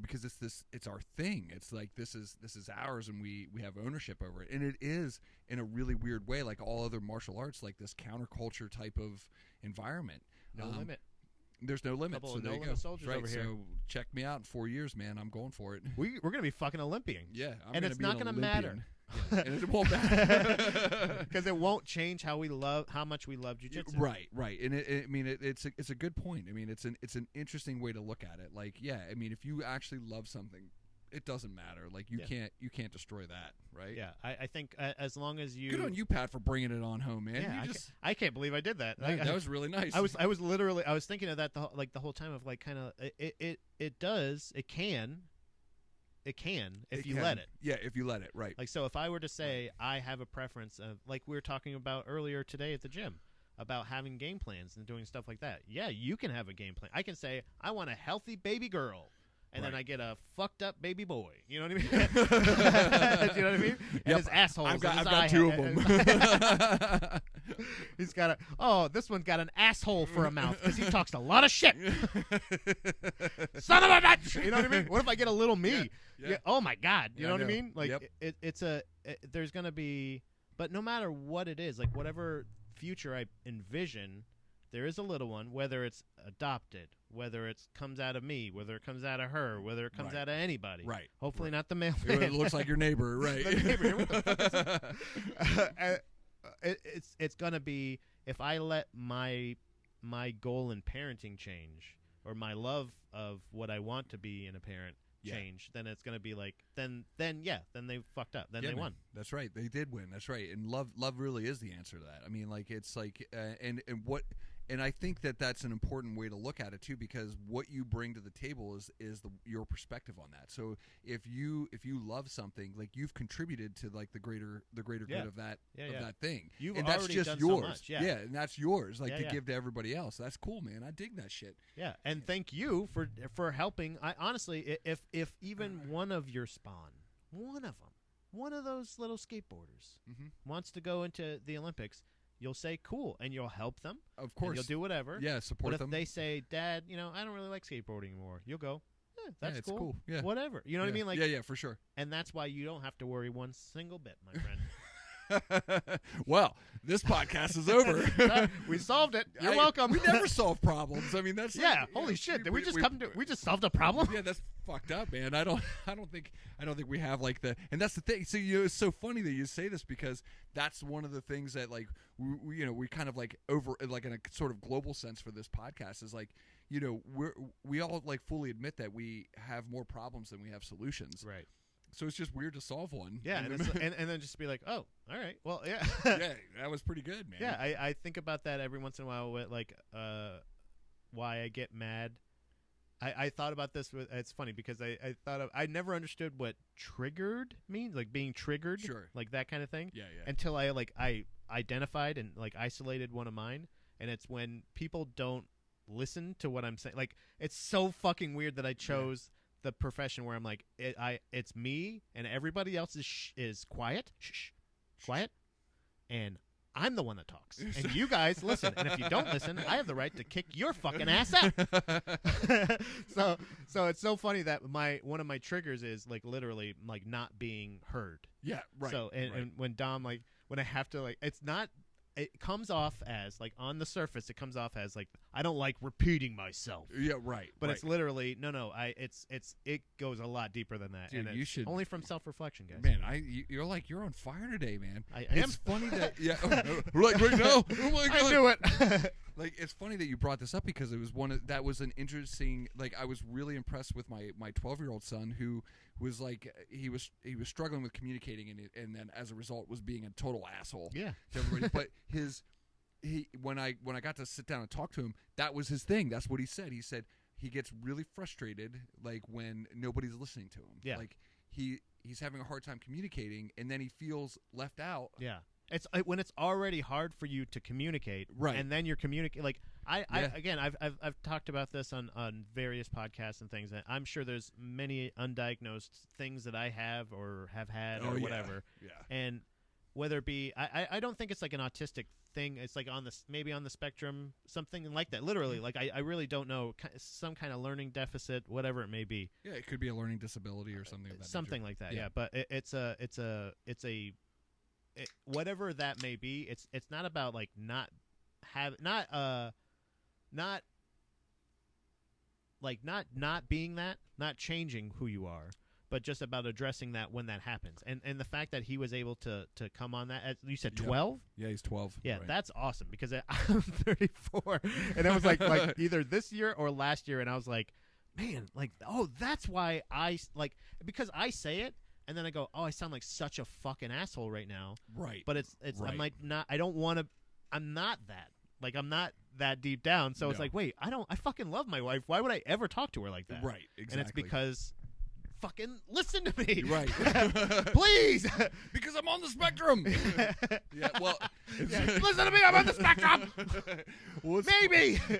S2: because it's our thing. It's like this is ours, and we have ownership over it. And it is, in a really weird way, like all other martial arts, like this counterculture type of environment.
S1: No limit.
S2: There's no limit.
S1: Couple
S2: So
S1: of
S2: there
S1: no
S2: you
S1: limit
S2: go.
S1: soldiers
S2: right.
S1: over here.
S2: So check me out in 4 years, man. I'm going for it.
S1: We're gonna be fucking Olympian.
S2: Yeah,
S1: and it's not gonna matter.
S2: Yeah, and it won't matter
S1: because it won't change how much we love jiu-jitsu.
S2: Right. And it's a good point. I mean, it's an interesting way to look at it. Like, yeah, I mean, if you actually love something, it doesn't matter. Like, you can't destroy that, right?
S1: Yeah, I think as long as you.
S2: Good on you, Pat, for bringing it on home, man.
S1: Yeah, I can't believe I did that.
S2: That was really nice.
S1: I was literally thinking of that the whole time of like kind of it can if you let it.
S2: Yeah, if you let it, right.
S1: Like, so if I were to say I have a preference of, like we were talking about earlier today at the gym, about having game plans and doing stuff like that. Yeah, you can have a game plan. I can say I want a healthy baby girl, and then I get a fucked up baby boy. You know what I mean? You know what I mean?
S2: Yep.
S1: And his assholes.
S2: I've got two of them.
S1: He's got this one's got an asshole for a mouth because he talks a lot of shit. Son of a bitch! You know what I mean? What if I get a little me? Yeah. Oh my God! You know what I mean? Like, there's gonna be, but no matter what it is, like whatever future I envision, there is a little one, whether it's adopted, whether it comes out of me, whether it comes out of her, whether it comes out of anybody.
S2: Right.
S1: Hopefully not the male.
S2: It looks like your neighbor, right?
S1: The neighbor. What the fuck is it's gonna be, if I let my goal in parenting change, or my love of what I want to be in a parent change, then it's gonna be like then they fucked up. Then they won.
S2: That's right. They did win. That's right. And love really is the answer to that. I mean, like, it's like and I think that's an important way to look at it too, because what you bring to the table is your perspective on that. So if you love something, like, you've contributed to like the greater good of that that thing.
S1: You've
S2: and
S1: already
S2: that's just
S1: done
S2: yours.
S1: So much.
S2: And that's yours, like, to give to everybody else. That's cool, man. I dig that shit.
S1: Yeah, and thank you for helping. I honestly, if even one of your spawn, one of those little skateboarders wants to go into the Olympics, you'll say cool, and you'll help them.
S2: Of course.
S1: You'll do whatever.
S2: Yeah, support them.
S1: But if they say, Dad, I don't really like skateboarding anymore, you'll go, that's
S2: it's cool. Yeah.
S1: Whatever. You know what I mean? Like,
S2: yeah, for sure.
S1: And that's why you don't have to worry one single bit, my friend.
S2: Well, this podcast is over.
S1: We solved it. You're welcome.
S2: We never solve problems. I mean, that's
S1: holy shit. Did we just solved a problem?
S2: Yeah, that's fucked up, man. I don't think we have like and that's the thing. So it's so funny that you say this, because that's one of the things that, like, we kind of like over, like, in a sort of global sense for this podcast, is like, we all like fully admit that we have more problems than we have solutions.
S1: Right.
S2: So it's just weird to solve one.
S1: Yeah, and then just be like, oh, all right, well, yeah.
S2: Yeah, that was pretty good, man.
S1: Yeah, I think about that every once in a while with, like, why I get mad. I thought about this. It's funny because I never understood what triggered means, like being triggered, like that kind of thing.
S2: Yeah.
S1: Until I identified and like isolated one of mine, and it's when people don't listen to what I'm saying. Like, it's so fucking weird that I chose the profession where I'm like, it's me and everybody else is quiet, quiet, and I'm the one that talks, and you guys listen. And if you don't listen, I have the right to kick your fucking ass out. So it's so funny that one of my triggers is like literally like not being heard.
S2: Yeah, right.
S1: So and when Dom, like, when I have to, like, it's not. It comes off as, like, on the surface, it comes off as like, I don't like repeating myself.
S2: Yeah, right.
S1: But it's literally no. It goes a lot deeper than that.
S2: Dude,
S1: and
S2: you
S1: it's
S2: should
S1: only from self-reflection, guys.
S2: Man, you're on fire today, man.
S1: I
S2: it's
S1: am.
S2: funny that like right now. Oh my god,
S1: I knew it.
S2: Like, it's funny that you brought this up, because it was that was an interesting. Like, I was really impressed with my 12-year-old son, who was like, he was struggling with communicating, and then as a result was being a total asshole.
S1: Yeah.
S2: To everybody. But when I got to sit down and talk to him, that was his thing. That's what he said. He said he gets really frustrated, like, when nobody's listening to him.
S1: Yeah.
S2: Like, he's having a hard time communicating, and then he feels left out.
S1: Yeah. It's when it's already hard for you to communicate,
S2: right?
S1: And then you're communicating. Like, I've talked about this on various podcasts and things. And I'm sure there's many undiagnosed things that I have or have had or whatever.
S2: Yeah.
S1: And whether it be, I don't think it's like an autistic thing. It's like maybe on the spectrum, something like that. Literally, like, I really don't know. Some kind of learning deficit, whatever it may be.
S2: Yeah, it could be a learning disability or something. Of that
S1: something
S2: nature.
S1: Like that. Yeah, but it's whatever that may be. It's not about like not being that, not changing who you are, but just about addressing that when that happens. And the fact that he was able to come on that, you said 12?
S2: Yeah, he's 12.
S1: Yeah,
S2: right.
S1: That's awesome, because I'm 34, and it was like either this year or last year, and I was like, man, like, oh, that's why because I say it. And then I go, oh, I sound like such a fucking asshole right now.
S2: Right.
S1: But it's
S2: right.
S1: I'm like, I don't want to. I'm not that. Like, I'm not that deep down. So it's like, wait, I fucking love my wife. Why would I ever talk to her like that?
S2: Right. Exactly.
S1: And it's because, fucking listen to me.
S2: Right.
S1: Please.
S2: Because I'm on the spectrum. Yeah. Well,
S1: listen to me. I'm on the spectrum.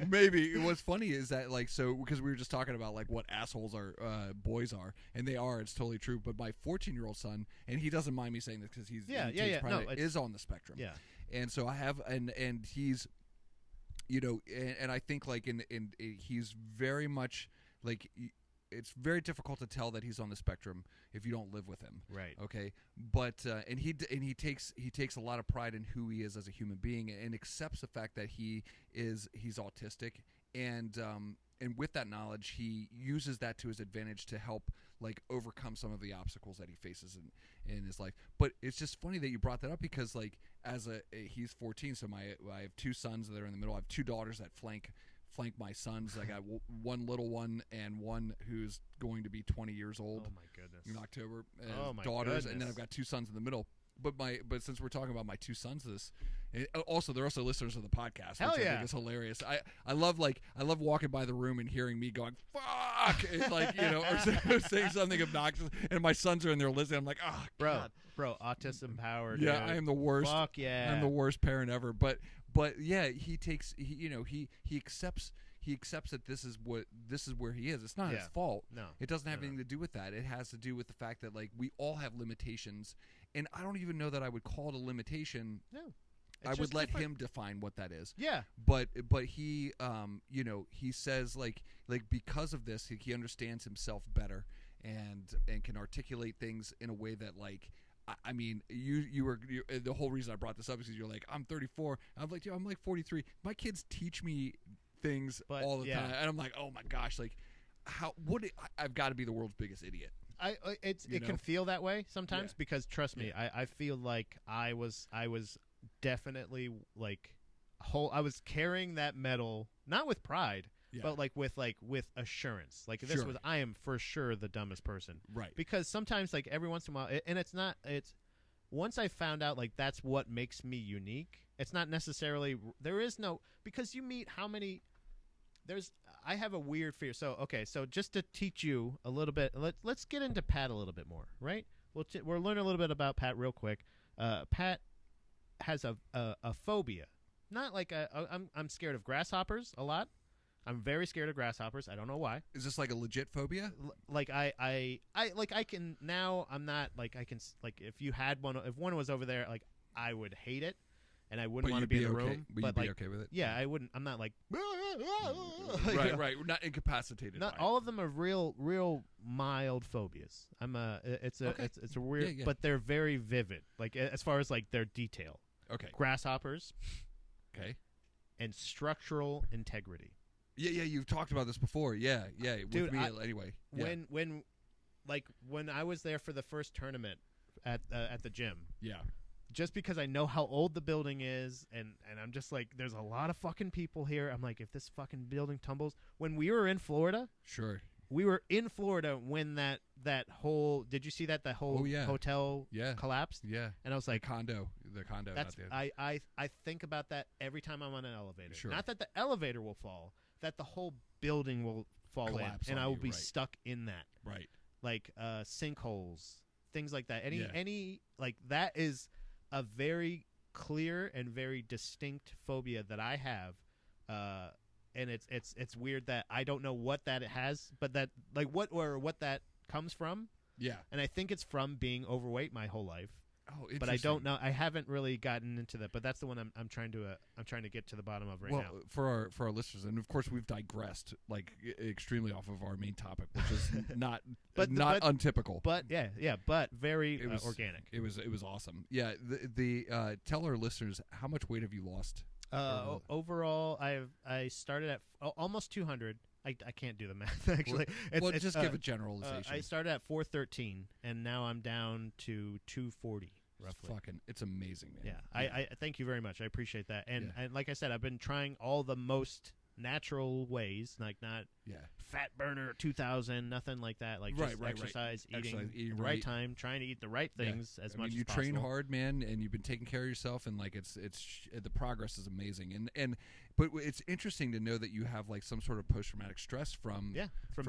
S2: Maybe. What's funny is that, like, so, because we were just talking about, like, what assholes our boys are, and they are. It's totally true. But my 14-year-old son, and he doesn't mind me saying this because he's is on the spectrum.
S1: Yeah.
S2: And so I have, and he's, and I think, like, in he's very much like, it's very difficult to tell that he's on the spectrum if you don't live with him.
S1: Right.
S2: Okay. But and he takes a lot of pride in who he is as a human being, and accepts the fact that he's autistic, and with that knowledge, he uses that to his advantage to help like overcome some of the obstacles that he faces in his life. But it's just funny that you brought that up, because like he's 14, so I have two sons that are in the middle. I have two daughters that flank my sons. I got one little one and one who's going to be 20 years old.
S1: Oh my goodness!
S2: In October.
S1: Oh my
S2: daughters,
S1: goodness.
S2: And then I've got two sons in the middle. But since we're talking about my two sons, they're also listeners of the podcast,
S1: Hell
S2: which I
S1: yeah.
S2: think is hilarious. I love walking by the room and hearing me going fuck, and like, you know, or saying something obnoxious, and my sons are in there listening. I'm like, oh God.
S1: bro, autism power.
S2: Yeah,
S1: dude.
S2: I am the worst.
S1: Fuck yeah,
S2: I'm the worst parent ever. But yeah, he accepts that this is where he is. It's not his fault.
S1: No,
S2: it doesn't have anything to do with that. It has to do with the fact that like we all have limitations, and I don't even know that I would call it a limitation.
S1: No,
S2: I would let him define what that is.
S1: Yeah,
S2: but he he says like because of this he understands himself better and can articulate things in a way that like. I mean, you the whole reason I brought this up is because you're like, I'm 34. I'm like, I'm like 43. My kids teach me things all the time, and I'm like, oh my gosh, like I've got to be the world's biggest idiot.
S1: It can feel that way sometimes because trust me, I feel like I was definitely like I was carrying that medal not with pride. Yeah. But with assurance, like this was, I am for sure the dumbest person,
S2: right?
S1: Because sometimes, like every once in a while, and it's once I found out like that's what makes me unique. It's not necessarily because you meet how many. I have a weird fear. So just to teach you a little bit, let's get into Pat a little bit more, right? We'll learn a little bit about Pat real quick. Pat has a phobia, not like I'm scared of grasshoppers a lot. I'm very scared of grasshoppers. I don't know why.
S2: Is this like a legit phobia?
S1: Like I can now. I'm not like I can like if you had one. If one was over there, like I would hate it, and I wouldn't want to be in the room.
S2: But you'd be okay with it.
S1: Yeah, I wouldn't. I'm not like
S2: right. We're not incapacitated.
S1: Not all of them are real mild phobias. It's a weird, but they're very vivid. Like as far as like their detail.
S2: Okay.
S1: Grasshoppers.
S2: Okay.
S1: And structural integrity.
S2: Yeah, you've talked about this before. Yeah.
S1: Dude,
S2: with me anyway. Yeah.
S1: When I was there for the first tournament at the gym.
S2: Yeah.
S1: Just because I know how old the building is, and I'm just like, there's a lot of fucking people here. I'm like, if this fucking building tumbles. When we were in Florida.
S2: Sure.
S1: We were in Florida when that whole. Did you see that whole hotel collapsed?
S2: Yeah.
S1: And I was like,
S2: the condo.
S1: That's I think about that every time I'm on an elevator.
S2: Sure.
S1: Not that the elevator will fall, that the whole building will fall
S2: collapse
S1: in, and I will be
S2: right.
S1: stuck in that.
S2: Right.
S1: Like sinkholes, things like that. Any like that is a very clear and very distinct phobia that I have. And it's weird that I don't know what that it has, but that like what that comes from.
S2: Yeah.
S1: And I think it's from being overweight my whole life.
S2: Oh, interesting.
S1: But I don't know. I haven't really gotten into that. But that's the one I'm trying to get to the bottom of right now.
S2: For our listeners, and of course we've digressed like extremely off of our main topic, which is not untypical.
S1: But but very organic.
S2: It was awesome. Yeah. The tell our listeners, how much weight have you lost?
S1: Overall, I started at almost 200. I can't do the math actually.
S2: It's just give a generalization.
S1: I started at 413, and now I'm down to 240 roughly.
S2: It's amazing, man.
S1: Yeah, I thank you very much. I appreciate that. And like I said, I've been trying all the most natural ways, like not fat burner 2000, nothing like that. Like just exercise, eating the right time, trying to eat the right things as much as possible.
S2: You train hard, man, and you've been taking care of yourself, and like it's the progress is amazing. But it's interesting to know that you have like some sort of post traumatic stress from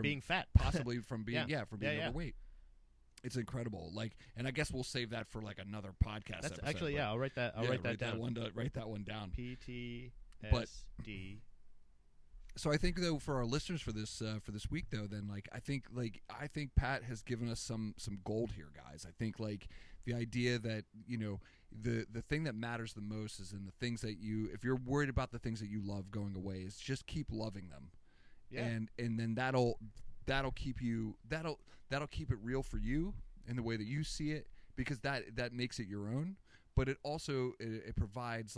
S1: being fat,
S2: possibly from being overweight. It's incredible. Like, and I guess we'll save that for like another podcast.
S1: That's
S2: episode,
S1: actually I'll write that. Write that down.
S2: Write that one down.
S1: PTSD.
S2: So I think though for our listeners for this week though, then I think Pat has given us some gold here, guys. I think like the idea that the thing that matters the most is in the things that if you're worried about the things that you love going away, is just keep loving them. Yeah. And then that'll keep it real for you in the way that you see it, because that makes it your own. But it also it provides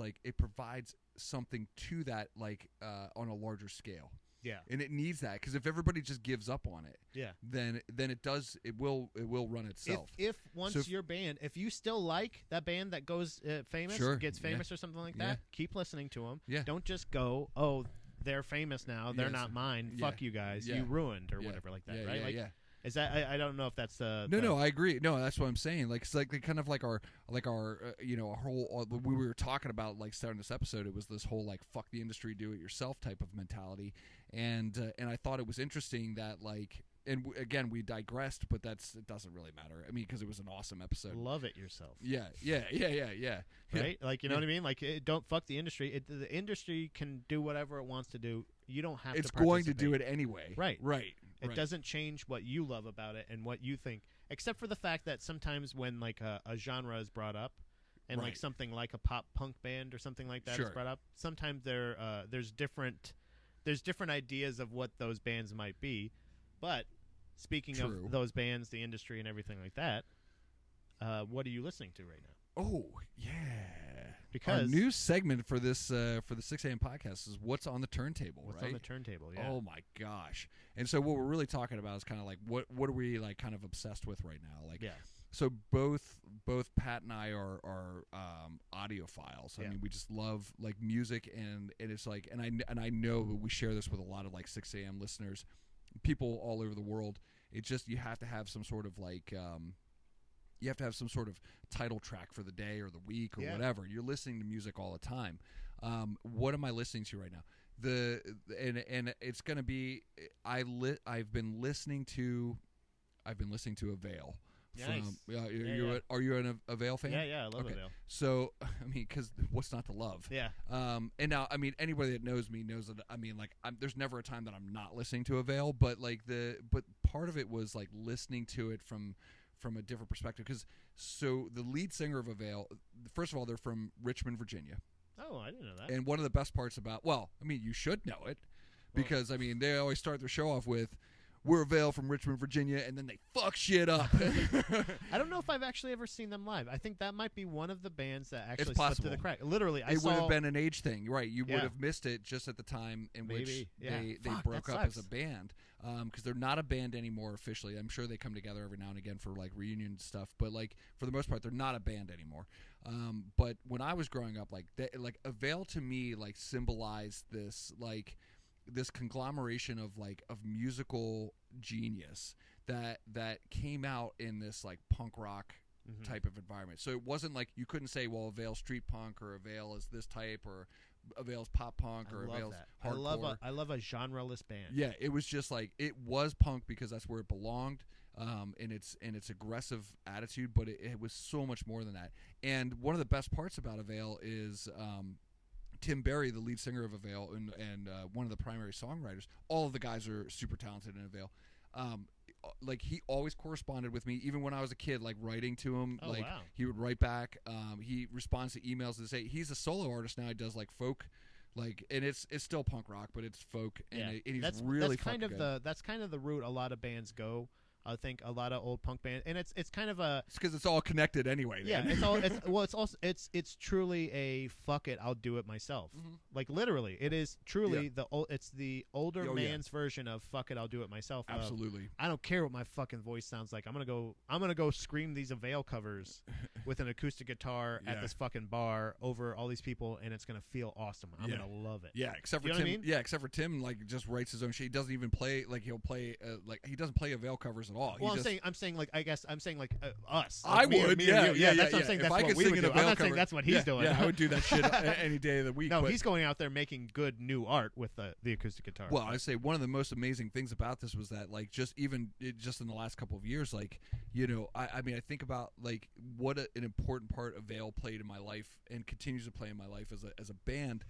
S2: something to that, like on a larger scale.
S1: Yeah.
S2: And it needs that, because if everybody just gives up on it, then it will run itself.
S1: If once your band, if you still like that band that goes famous, gets famous or something like that, keep listening to them.
S2: Yeah.
S1: Don't just go, oh, they're famous now, they're not mine. Fuck you guys, you ruined or whatever like that, right? Is that I don't know if that's
S2: no, I agree. No, that's what I'm saying. Like, it's like kind of like our our whole we were talking about, like, starting this episode. It was this whole like fuck the industry, do it yourself type of mentality, and I thought it was interesting that, like, and again we digressed, but it doesn't really matter. I mean, because it was an awesome episode.
S1: Love it yourself.
S2: Yeah.
S1: Right, like, you know what I mean. Like, don't fuck the industry. The industry can do whatever it wants to do. You don't have to.
S2: It's going to do it anyway.
S1: Right. It
S2: Right.
S1: doesn't change what you love about it and what you think, except for the fact that sometimes when, like, a genre is brought up, and like something like a pop punk band or something like that is brought up, sometimes there's different ideas of what those bands might be. But speaking of those bands, the industry, and everything like that, what are you listening to right now?
S2: Oh yeah.
S1: Because
S2: our new segment for this for the 6 a.m. podcast is what's on the turntable.
S1: What's on the turntable? Yeah.
S2: Oh my gosh! And so what we're really talking about is kind of like what are we, like, kind of obsessed with right now? Like, so both Pat and I are audiophiles. I mean, we just love, like, music, and it's like, and I know that we share this with a lot of, like, 6 a.m. listeners, people all over the world. It's just, you have to have some sort of, like, you have to have some sort of title track for the day or the week or whatever. You're listening to music all the time. What am I listening to right now? And it's going to be I've been listening to Avail.
S1: Nice.
S2: Are you an Avail fan?
S1: Yeah, I love Avail.
S2: So, I mean, because what's not to love?
S1: Yeah.
S2: And now, I mean, anybody that knows me knows that, I mean, like, there's never a time that I'm not listening to Avail, but part of it was, like, listening to it from a different perspective, because so the lead singer of Avail, first of all, they're from Richmond, Virginia.
S1: Oh, I didn't know that.
S2: And one of the best parts about, well, I mean, you should know it, because I mean, they always start their show off with, "We're Avail from Richmond, Virginia," and then they fuck shit up.
S1: I don't know if I've actually ever seen them live. I think that might be one of the bands that actually
S2: it's
S1: slipped through the crack. Literally,
S2: it would have been an age thing, right? You would have missed it just at the time in which they broke up as a band, because they're not a band anymore officially. I'm sure they come together every now and again for, like, reunion stuff, but, like, for the most part, they're not a band anymore. But when I was growing up, like, Avail to me, like, symbolized this, like, this conglomeration of, like, of musical genius that came out in this, like, punk rock type of environment. So it wasn't like you couldn't say, well, Avail street punk, or Avail is this type, or Avail's pop punk, or Avail's hardcore.
S1: I love a genre-less band.
S2: Yeah, it was just like, it was punk because that's where it belonged, in its aggressive attitude, but it was so much more than that. And one of the best parts about Avail is Tim Berry, the lead singer of Avail, and one of the primary songwriters. All of the guys are super talented in Avail. Like, he always corresponded with me, even when I was a kid, like, writing to him.
S1: Oh,
S2: like,
S1: wow.
S2: He would write back. He responds to emails and say he's a solo artist now. He does, like, folk, like, and it's still punk rock, but it's folk, and he's really
S1: that's kind of
S2: good.
S1: That's kind of the route a lot of bands go. I think a lot of old punk bands, and it's kind of a.
S2: It's because it's all connected anyway.
S1: Yeah, it's truly a fuck it, I'll do it myself.
S2: Mm-hmm.
S1: Like, literally, it is truly it's the older man's version of fuck it, I'll do it myself.
S2: Absolutely.
S1: I don't care what my fucking voice sounds like. I'm gonna go scream these Avail covers with an acoustic guitar at this fucking bar over all these people, and it's gonna feel awesome. I'm gonna love it.
S2: Yeah, except for
S1: you know
S2: Tim.
S1: What I mean?
S2: Yeah, except for Tim, like, just writes his own shit. He doesn't even play, like, he'll play like, he doesn't play Avail covers at all.
S1: Well, I'm saying like, I guess I'm saying like us.
S2: I
S1: Like me
S2: would,
S1: and
S2: yeah,
S1: you. That's what I'm saying.
S2: If
S1: That's
S2: I
S1: what
S2: could
S1: we
S2: sing
S1: would
S2: an
S1: do.
S2: Avail
S1: I'm not saying
S2: cover,
S1: that's what he's doing.
S2: Yeah, I would do that shit any day of the week.
S1: No,
S2: but
S1: he's going out there making good new art with the acoustic guitar.
S2: Well, I say one of the most amazing things about this was that, like, just in the last couple of years, like, you know, I mean, I think about, like, what an important part Avail played in my life and continues to play in my life as a band.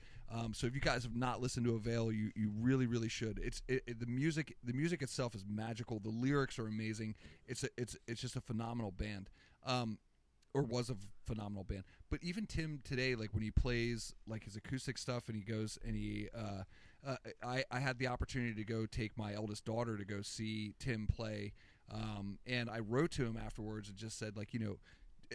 S2: So if you guys have not listened to Avail, you really, really should. The music itself is magical. The lyrics are amazing. It's just a phenomenal band, or was a phenomenal band. But even Tim today, like, when he plays, like, his acoustic stuff, and he goes and he I had the opportunity to go take my eldest daughter to go see Tim play, and I wrote to him afterwards and just said, like, you know,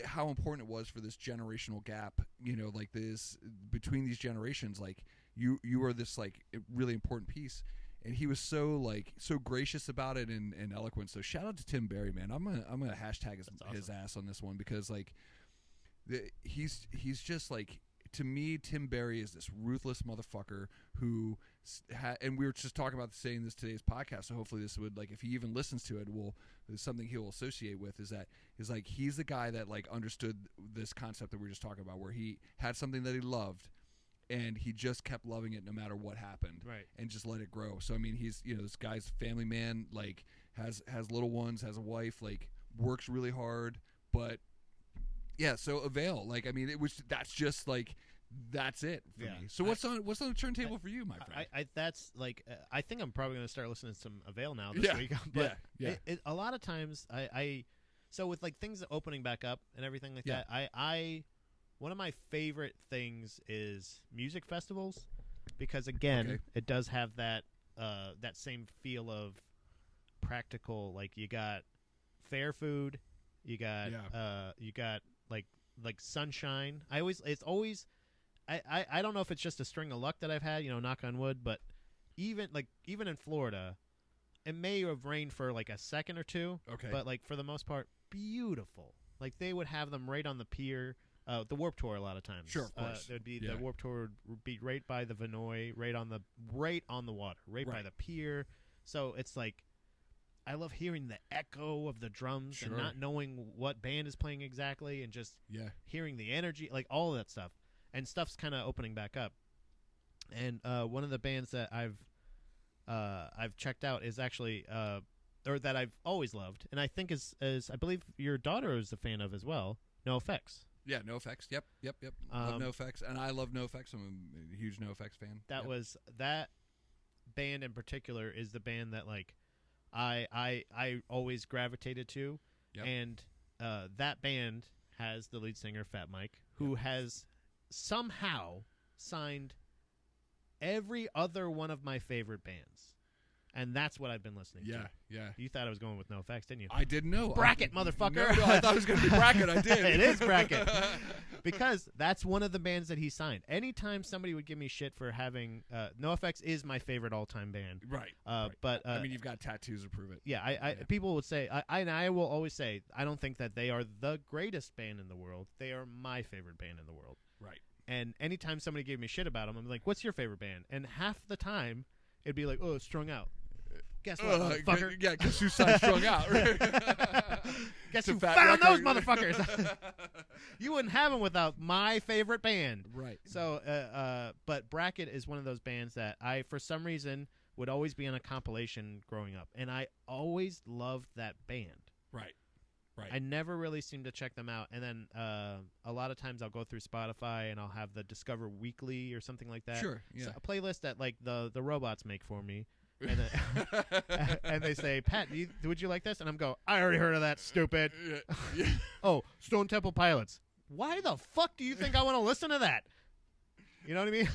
S2: how important it was for this generational gap, you know, like this between these generations. Like you are this like really important piece. And he was so gracious about it and eloquent. So shout out to Tim Berry, man. I'm gonna hashtag his ass on this one, because like he's just like, to me, Tim Berry is this ruthless motherfucker who and we were just talking about saying this today's podcast. So hopefully this would, like, if he even listens to it, is something he'll associate with, is like he's the guy that like understood this concept that we were just talking about, where he had something that he loved, and he just kept loving it no matter what happened,
S1: right? And
S2: just let it grow. So I mean, he's, you know, this guy's a family man, like has little ones, has a wife, like works really hard, but yeah. So Avail, like, I mean, that's just like, that's it for me. So what's on the turntable for you, my friend?
S1: That's like, I think I'm probably going to start listening to some Avail now this week. But a lot of times so with like things opening back up and everything like that, one of my favorite things is music festivals, because again, it does have that same feel of practical. Like, you got fair food, you got like sunshine. I don't know if it's just a string of luck that I've had, you know, knock on wood, but even in Florida, it may have rained for like a second or two. Okay. But like for the most part, beautiful. Like they would have them right on the pier. The Warp Tour a lot of times. Sure, of course. There'd be the Warp Tour would be right by the Vinoy, right on the water, right by the pier. So it's like, I love hearing the echo of the drums and not knowing what band is playing exactly, and just hearing the energy, like all of that stuff. And stuff's kind of opening back up. And one of the bands that I've checked out is actually or that I've always loved, and I think is I believe your daughter is a fan of as well, NoFX.
S2: Yeah, NoFX. Yep. Love NoFX, and I love NoFX. I'm a huge NoFX fan.
S1: That band in particular is the band that like I always gravitated to, and that band has the lead singer Fat Mike, who has somehow signed every other one of my favorite bands. And that's what I've been listening to. Yeah. You thought I was going with NoFX, didn't you?
S2: I didn't know.
S1: Bracket, motherfucker.
S2: No, I thought it was going to be Bracket. I did.
S1: It is Bracket. Because that's one of the bands that he signed. Anytime somebody would give me shit for having NoFX is my favorite all-time band.
S2: Right.
S1: But
S2: I mean, you've got tattoos to prove it.
S1: Yeah, people would say, I will always say, I don't think that they are the greatest band in the world. They are my favorite band in the world.
S2: Right.
S1: And anytime somebody gave me shit about them, I'm like, what's your favorite band? And half the time, it'd be like, oh, Strung Out. Guess what, motherfucker?
S2: Yeah, guess who signed Strung Out?
S1: Guess who found those motherfuckers? You wouldn't have them without my favorite band.
S2: Right.
S1: So, but Bracket is one of those bands that I, for some reason, would always be on a compilation growing up. And I always loved that band.
S2: Right.
S1: I never really seemed to check them out. And then a lot of times I'll go through Spotify and I'll have the Discover Weekly or something like that.
S2: Yeah. So
S1: a playlist that like the robots make for me. And, and they say, Pat, would you like this? And I'm go, I already heard of that, stupid.
S2: Yeah.
S1: Oh, Stone Temple Pilots. Why the fuck do you think I want to listen to that? You know what I mean?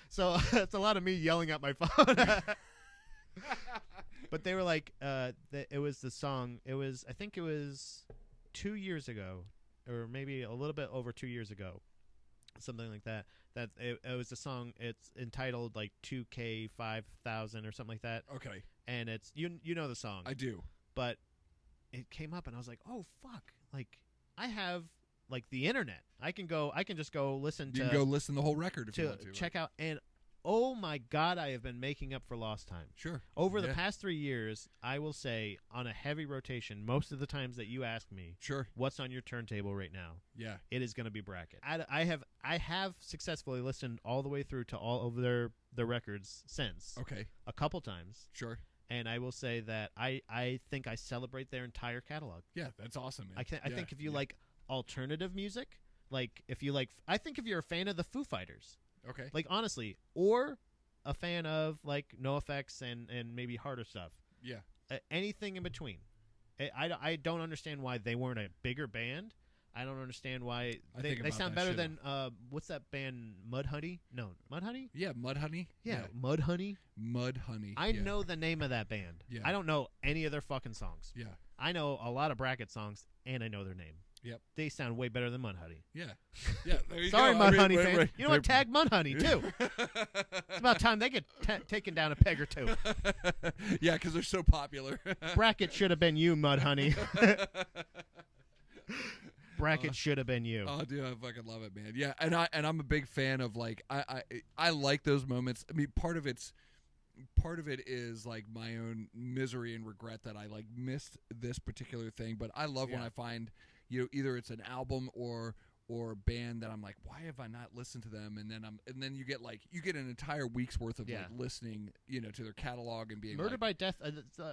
S1: So it's a lot of me yelling at my phone. But they were like, it was the song. I think it was 2 years ago, or maybe a little bit over 2 years ago, something like that. That it was the song. It's entitled like 2K 5000 or something like that.
S2: Okay.
S1: And it's you know the song.
S2: I do.
S1: But it came up and I was like, oh fuck! Like I have like the internet. I can just go listen to.
S2: You can go listen to the whole record if you want to.
S1: Check out and. Oh my God, I have been making up for lost time.
S2: Sure.
S1: Over the past 3 years, I will say on a heavy rotation, most of the times that you ask me, what's on your turntable right now?
S2: Yeah.
S1: It is going to be Bracket. I have successfully listened all the way through to all of their records since.
S2: Okay.
S1: A couple times.
S2: Sure.
S1: And I will say that I think I celebrate their entire catalog.
S2: Yeah, that's awesome, man.
S1: I think if you like alternative music, like if you like, I think if you're a fan of the Foo Fighters.
S2: Okay.
S1: Like, honestly, or a fan of, like, NoFX and maybe harder stuff.
S2: Yeah.
S1: Anything in between. I don't understand why they weren't a bigger band, I don't understand why
S2: I
S1: they
S2: think about
S1: sound
S2: that
S1: better
S2: shit
S1: than what's that band Mudhoney? No, Mudhoney?
S2: Yeah, Mudhoney.
S1: Yeah, Mudhoney.
S2: Mudhoney.
S1: I know the name of that band.
S2: Yeah.
S1: I don't know any of their fucking songs.
S2: Yeah.
S1: I know a lot of Bracket songs, and I know their name.
S2: Yep.
S1: They sound way better than Mudhoney.
S2: Yeah. Yeah. There you
S1: Sorry,
S2: go.
S1: Mudhoney fans. You know what? Tag Mudhoney too. It's about time they get taken down a peg or two.
S2: Yeah, because they're so popular.
S1: Bracket should have been you, Mudhoney. Bracket should have been you.
S2: Oh, dude, I fucking love it, man. Yeah, and I'm a big fan of like I like those moments. I mean, part of it is like my own misery and regret that I like missed this particular thing. But I love when I find either it's an album or a band that I'm like, why have I not listened to them? And then you get an entire week's worth of like listening, to their catalog and being
S1: Murder
S2: like,
S1: by Death.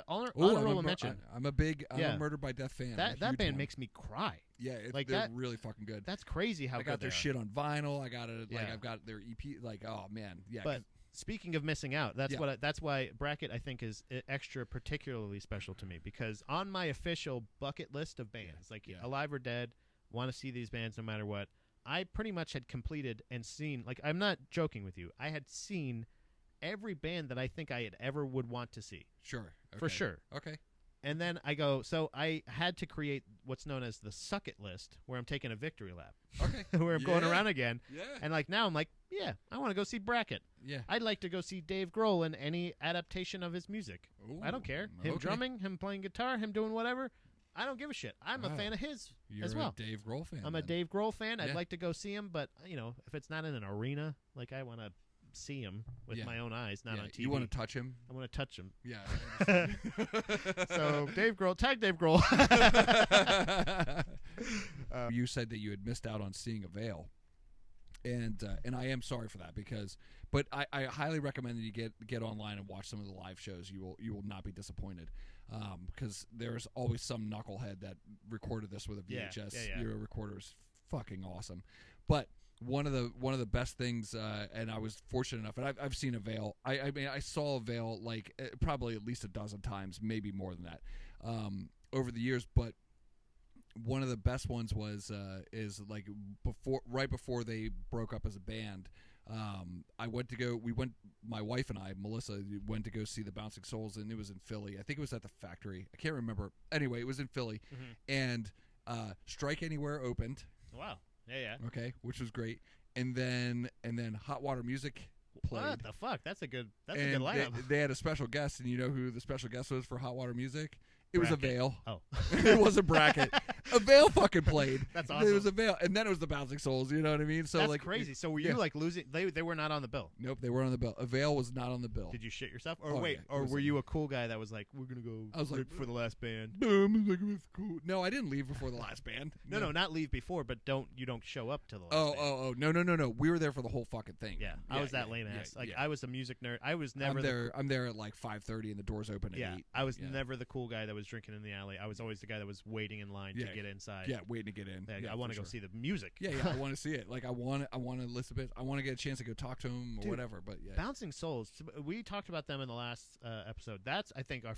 S1: Honorable mention.
S2: I'm a Murder by Death fan.
S1: That band makes me cry.
S2: Yeah,
S1: like
S2: they're really fucking good.
S1: That's crazy how
S2: I got their shit on vinyl. I got it. Like I've got their EP. Like, oh man, yeah.
S1: But speaking of missing out, that's why Bracket I think is extra particularly special to me, because on my official bucket list of bands, Alive or Dead, want to see these bands no matter what, I pretty much had completed and seen. Like, I'm not joking with you. I had seen every band that I think I had ever would want to see.
S2: Sure,
S1: for sure.
S2: Okay.
S1: And then so I had to create what's known as the Suck It list, where I'm taking a victory lap.
S2: Okay.
S1: Where I'm going around again.
S2: Yeah.
S1: And now I'm like, yeah, I want to go see Bracket.
S2: Yeah.
S1: I'd like to go see Dave Grohl in any adaptation of his music.
S2: Ooh,
S1: I don't care. Him drumming, him playing guitar, him doing whatever. I don't give a shit. I'm a fan of his as well.
S2: You're a Dave Grohl fan.
S1: I'm a Dave Grohl fan. I'd like to go see him, but if it's not in an arena, I want to see him with my own eyes, not on TV.
S2: You want to touch him?
S1: I want to touch him.
S2: Yeah.
S1: So Dave Grohl, tag Dave Grohl.
S2: You said that you had missed out on seeing Avail, and I am sorry for that but I highly recommend that you get online and watch some of the live shows. You will not be disappointed, because there's always some knucklehead that recorded this with a VHS recorder. Is fucking awesome, but. One of the best things, and I was fortunate enough, and I've seen Avail. I mean, I saw Avail probably at least a dozen times, maybe more than that, over the years. But one of the best ones was right before they broke up as a band. My wife and I, Melissa, went to go see the Bouncing Souls, and it was in Philly. I think it was at the Factory. I can't remember. Anyway, it was in Philly, and Strike Anywhere opened.
S1: Wow. Yeah.
S2: Okay, which was great, and then Hot Water Music played.
S1: What the fuck? That's a good lineup.
S2: They had a special guest, and you know who the special guest was for Hot Water Music? It was Avail.
S1: Oh.
S2: It was a Bracket. Avail fucking played.
S1: That's awesome.
S2: It was Avail, and then it was the Bouncing Souls. You know what I mean? So
S1: that's crazy. So were you losing? They were not on the bill.
S2: Nope, they were on the bill. Avail was not on the bill.
S1: Did you shit yourself? Or were you a cool guy that was like, we're gonna go?
S2: I was like,
S1: for the last band.
S2: It's cool. No, I didn't leave before the last band.
S1: No, not leave before, but you don't show up till the last band.
S2: No. We were there for the whole fucking thing.
S1: Yeah, I was that lame ass. I was a music nerd. I was never.
S2: I'm there at like 5:30 and the doors open at 8.
S1: I was never the cool guy that was drinking in the alley. I was always the guy that was waiting in line to get inside.
S2: Yeah, waiting to get in.
S1: I want to go see the music.
S2: Yeah, I want to see it. Like I want to listen to it. I want to get a chance to go talk to him or whatever. But yeah,
S1: Bouncing Souls. We talked about them in the last episode. That's I think our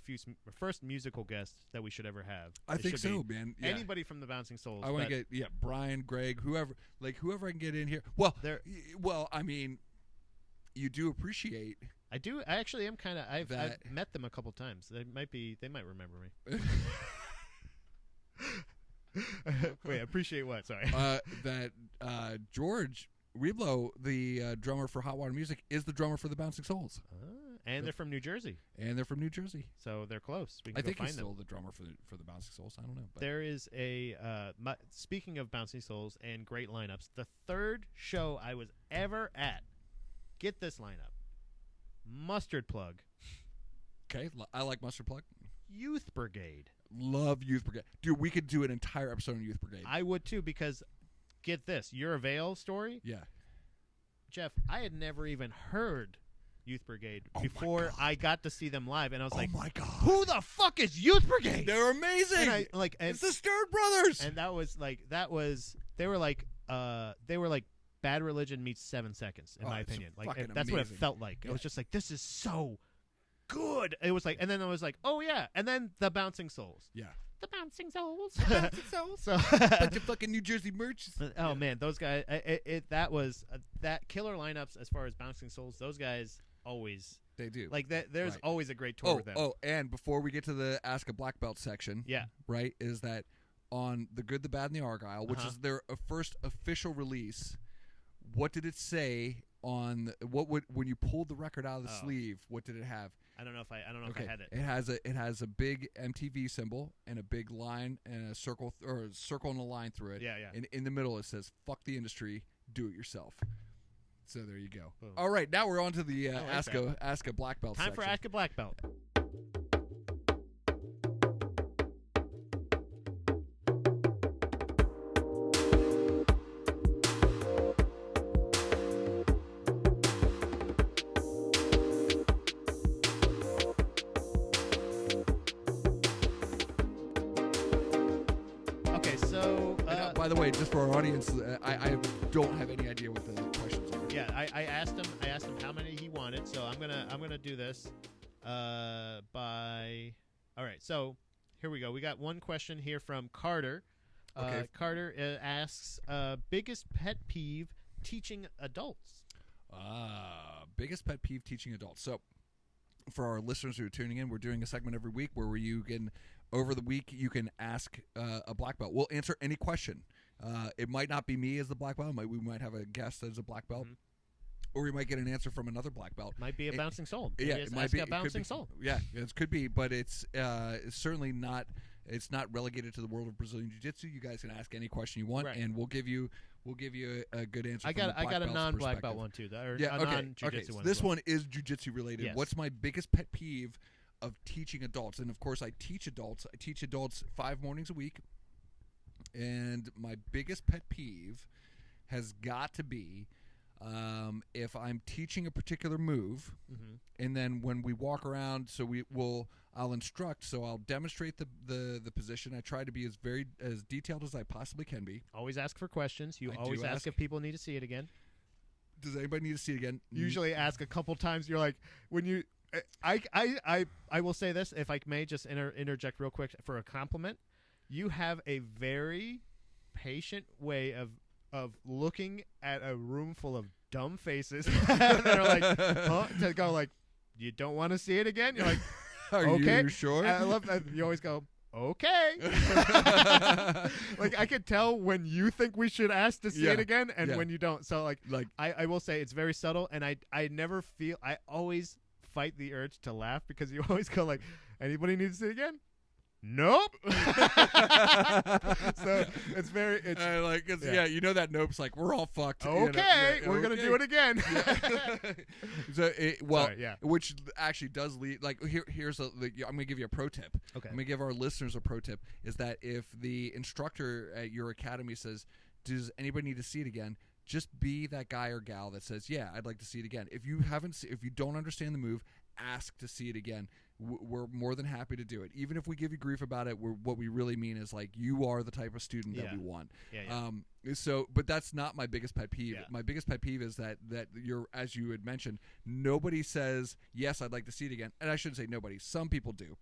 S1: first musical guest that we should ever have.
S2: I think so, man. Yeah.
S1: Anybody from the Bouncing Souls.
S2: I want to get Brian, Greg, whoever I can get in here. Well, I mean, you do appreciate.
S1: I do. I actually am kind of. I've met them a couple times. They might remember me. Wait, appreciate what? Sorry.
S2: That George Reblo, the drummer for Hot Water Music, is the drummer for the Bouncing Souls.
S1: And they're from New Jersey. So they're close. We can
S2: I think
S1: find
S2: he's
S1: them.
S2: still the drummer for the Bouncing Souls. I don't know. But.
S1: There is speaking of Bouncing Souls and great lineups, the third show I was ever at. Get this lineup. Mustard Plug.
S2: Okay, I like Mustard Plug.
S1: Youth Brigade.
S2: Love Youth Brigade. Dude, we could do an entire episode on Youth Brigade.
S1: I would too, because get this, your Avail story.
S2: Yeah.
S1: Jeff, I had never even heard Youth Brigade before I got to see them live, and I was like,
S2: "Oh my god,
S1: who the fuck is Youth Brigade?
S2: They're amazing!"
S1: And
S2: it's the Stern Brothers,
S1: and they were like Bad Religion meets 7 Seconds, in my opinion. Like that's
S2: amazing.
S1: what it felt like. It was just like, this is so good. It was like, and then I was like, oh yeah, and then the Bouncing Souls.
S2: Yeah.
S1: the bouncing souls.
S2: Bouncing souls.
S1: So,
S2: bunch of fucking New Jersey merchants.
S1: oh man, those guys. That was that killer lineups as far as bouncing souls. Those guys always.
S2: They do.
S1: Like that. There's always a great tour with them.
S2: Oh, and before we get to the Ask a Black Belt section, right, is that on The Good, the Bad, and the Argyle, which is their first official release, what did it say on when you pulled the record out of the sleeve? What did it have?
S1: I don't know if I had it.
S2: It has a big MTV symbol and a big line and a circle and a line through it.
S1: Yeah.
S2: And in the middle it says "Fuck the industry, do it yourself." So there you go.
S1: Boom.
S2: All right, now we're on to the
S1: like
S2: Ask a Black Belt
S1: Time
S2: section.
S1: for Ask a Black Belt. Okay, so
S2: by the way, just for our audience, I don't have any idea what the questions are.
S1: Yeah, I asked him how many he wanted, so I'm gonna do this all right, so here we go. We got one question here from Carter.
S2: Okay.
S1: Carter asks biggest pet peeve teaching adults.
S2: Biggest pet peeve teaching adults. So for our listeners who are tuning in, we're doing a segment every week where you can, over the week, you can ask a black belt. We'll answer any question. It might not be me as the black belt. We might have a guest as a black belt. Mm-hmm. Or you might get an answer from another black belt.
S1: Might be a bouncing soul.
S2: Yeah, it might be
S1: a bouncing soul.
S2: Yeah, it could be, but it's certainly not. It's not relegated to the world of Brazilian Jiu-Jitsu. You guys can ask any question you want, and we'll give you a good answer.
S1: I got a non-black belt one too.
S2: Okay. So this one is Jiu-Jitsu related.
S1: Yes.
S2: What's my biggest pet peeve of teaching adults? And of course, I teach adults. I teach adults 5 mornings a week, and my biggest pet peeve has got to be. If I'm teaching a particular move, and then when we walk around, I'll instruct, so I'll demonstrate the position. I try to be as detailed as I possibly can be.
S1: Always ask for questions. You always ask if people need to see it again.
S2: Does anybody need to see it again?
S1: Usually ask a couple times. You're like, when you, I will say this, if I may just interject real quick for a compliment. You have a very patient way of looking at a room full of dumb faces that are like, huh? To go like, you don't want to see it again? You're like,
S2: are
S1: okay.
S2: you sure?
S1: And I love that you always go, okay. Like I can tell when you think we should ask to see it again and when you don't. So like I will say it's very subtle, and I always fight the urge to laugh because you always go like, anybody need to see it again? Nope. So it's very
S2: you know that nope's like we're all fucked.
S1: Okay, we're gonna do it again.
S2: Which actually does lead. Like here's I'm gonna give you a pro tip.
S1: Okay,
S2: I'm gonna give our listeners a pro tip. Is that if the instructor at your academy says, "Does anybody need to see it again?" Just be that guy or gal that says, "Yeah, I'd like to see it again." If you don't understand the move, ask to see it again. We're more than happy to do it. Even if we give you grief about it, what we really mean is like you are the type of student that we want. But that's not my biggest pet peeve.
S1: Yeah.
S2: My biggest pet peeve is that you're, as you had mentioned, nobody says, yes, I'd like to see it again. And I shouldn't say nobody. Some people do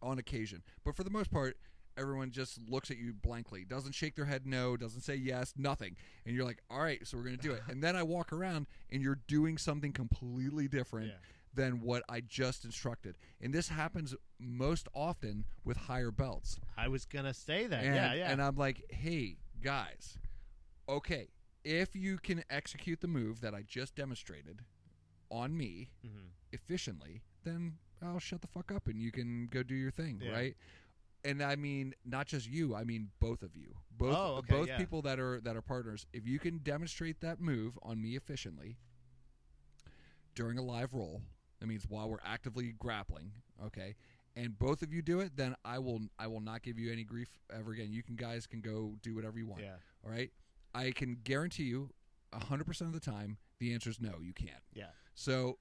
S2: on occasion. But for the most part, everyone just looks at you blankly, doesn't shake their head no, doesn't say yes, nothing. And you're like, all right, so we're going to do it. And then I walk around and you're doing something completely different than what I just instructed. And this happens most often with higher belts.
S1: I was going to say that.
S2: And I'm like, hey, guys, okay, if you can execute the move that I just demonstrated on me efficiently, then I'll shut the fuck up and you can go do your thing, right? And I mean, not just you, I mean both of you. Both people that are partners. If you can demonstrate that move on me efficiently during a live roll, that means while we're actively grappling, okay, and both of you do it, then I will not give you any grief ever again. You guys can go do whatever you want.
S1: Yeah.
S2: All right? I can guarantee you 100% of the time the answer is no, you can't.
S1: Yeah.
S2: So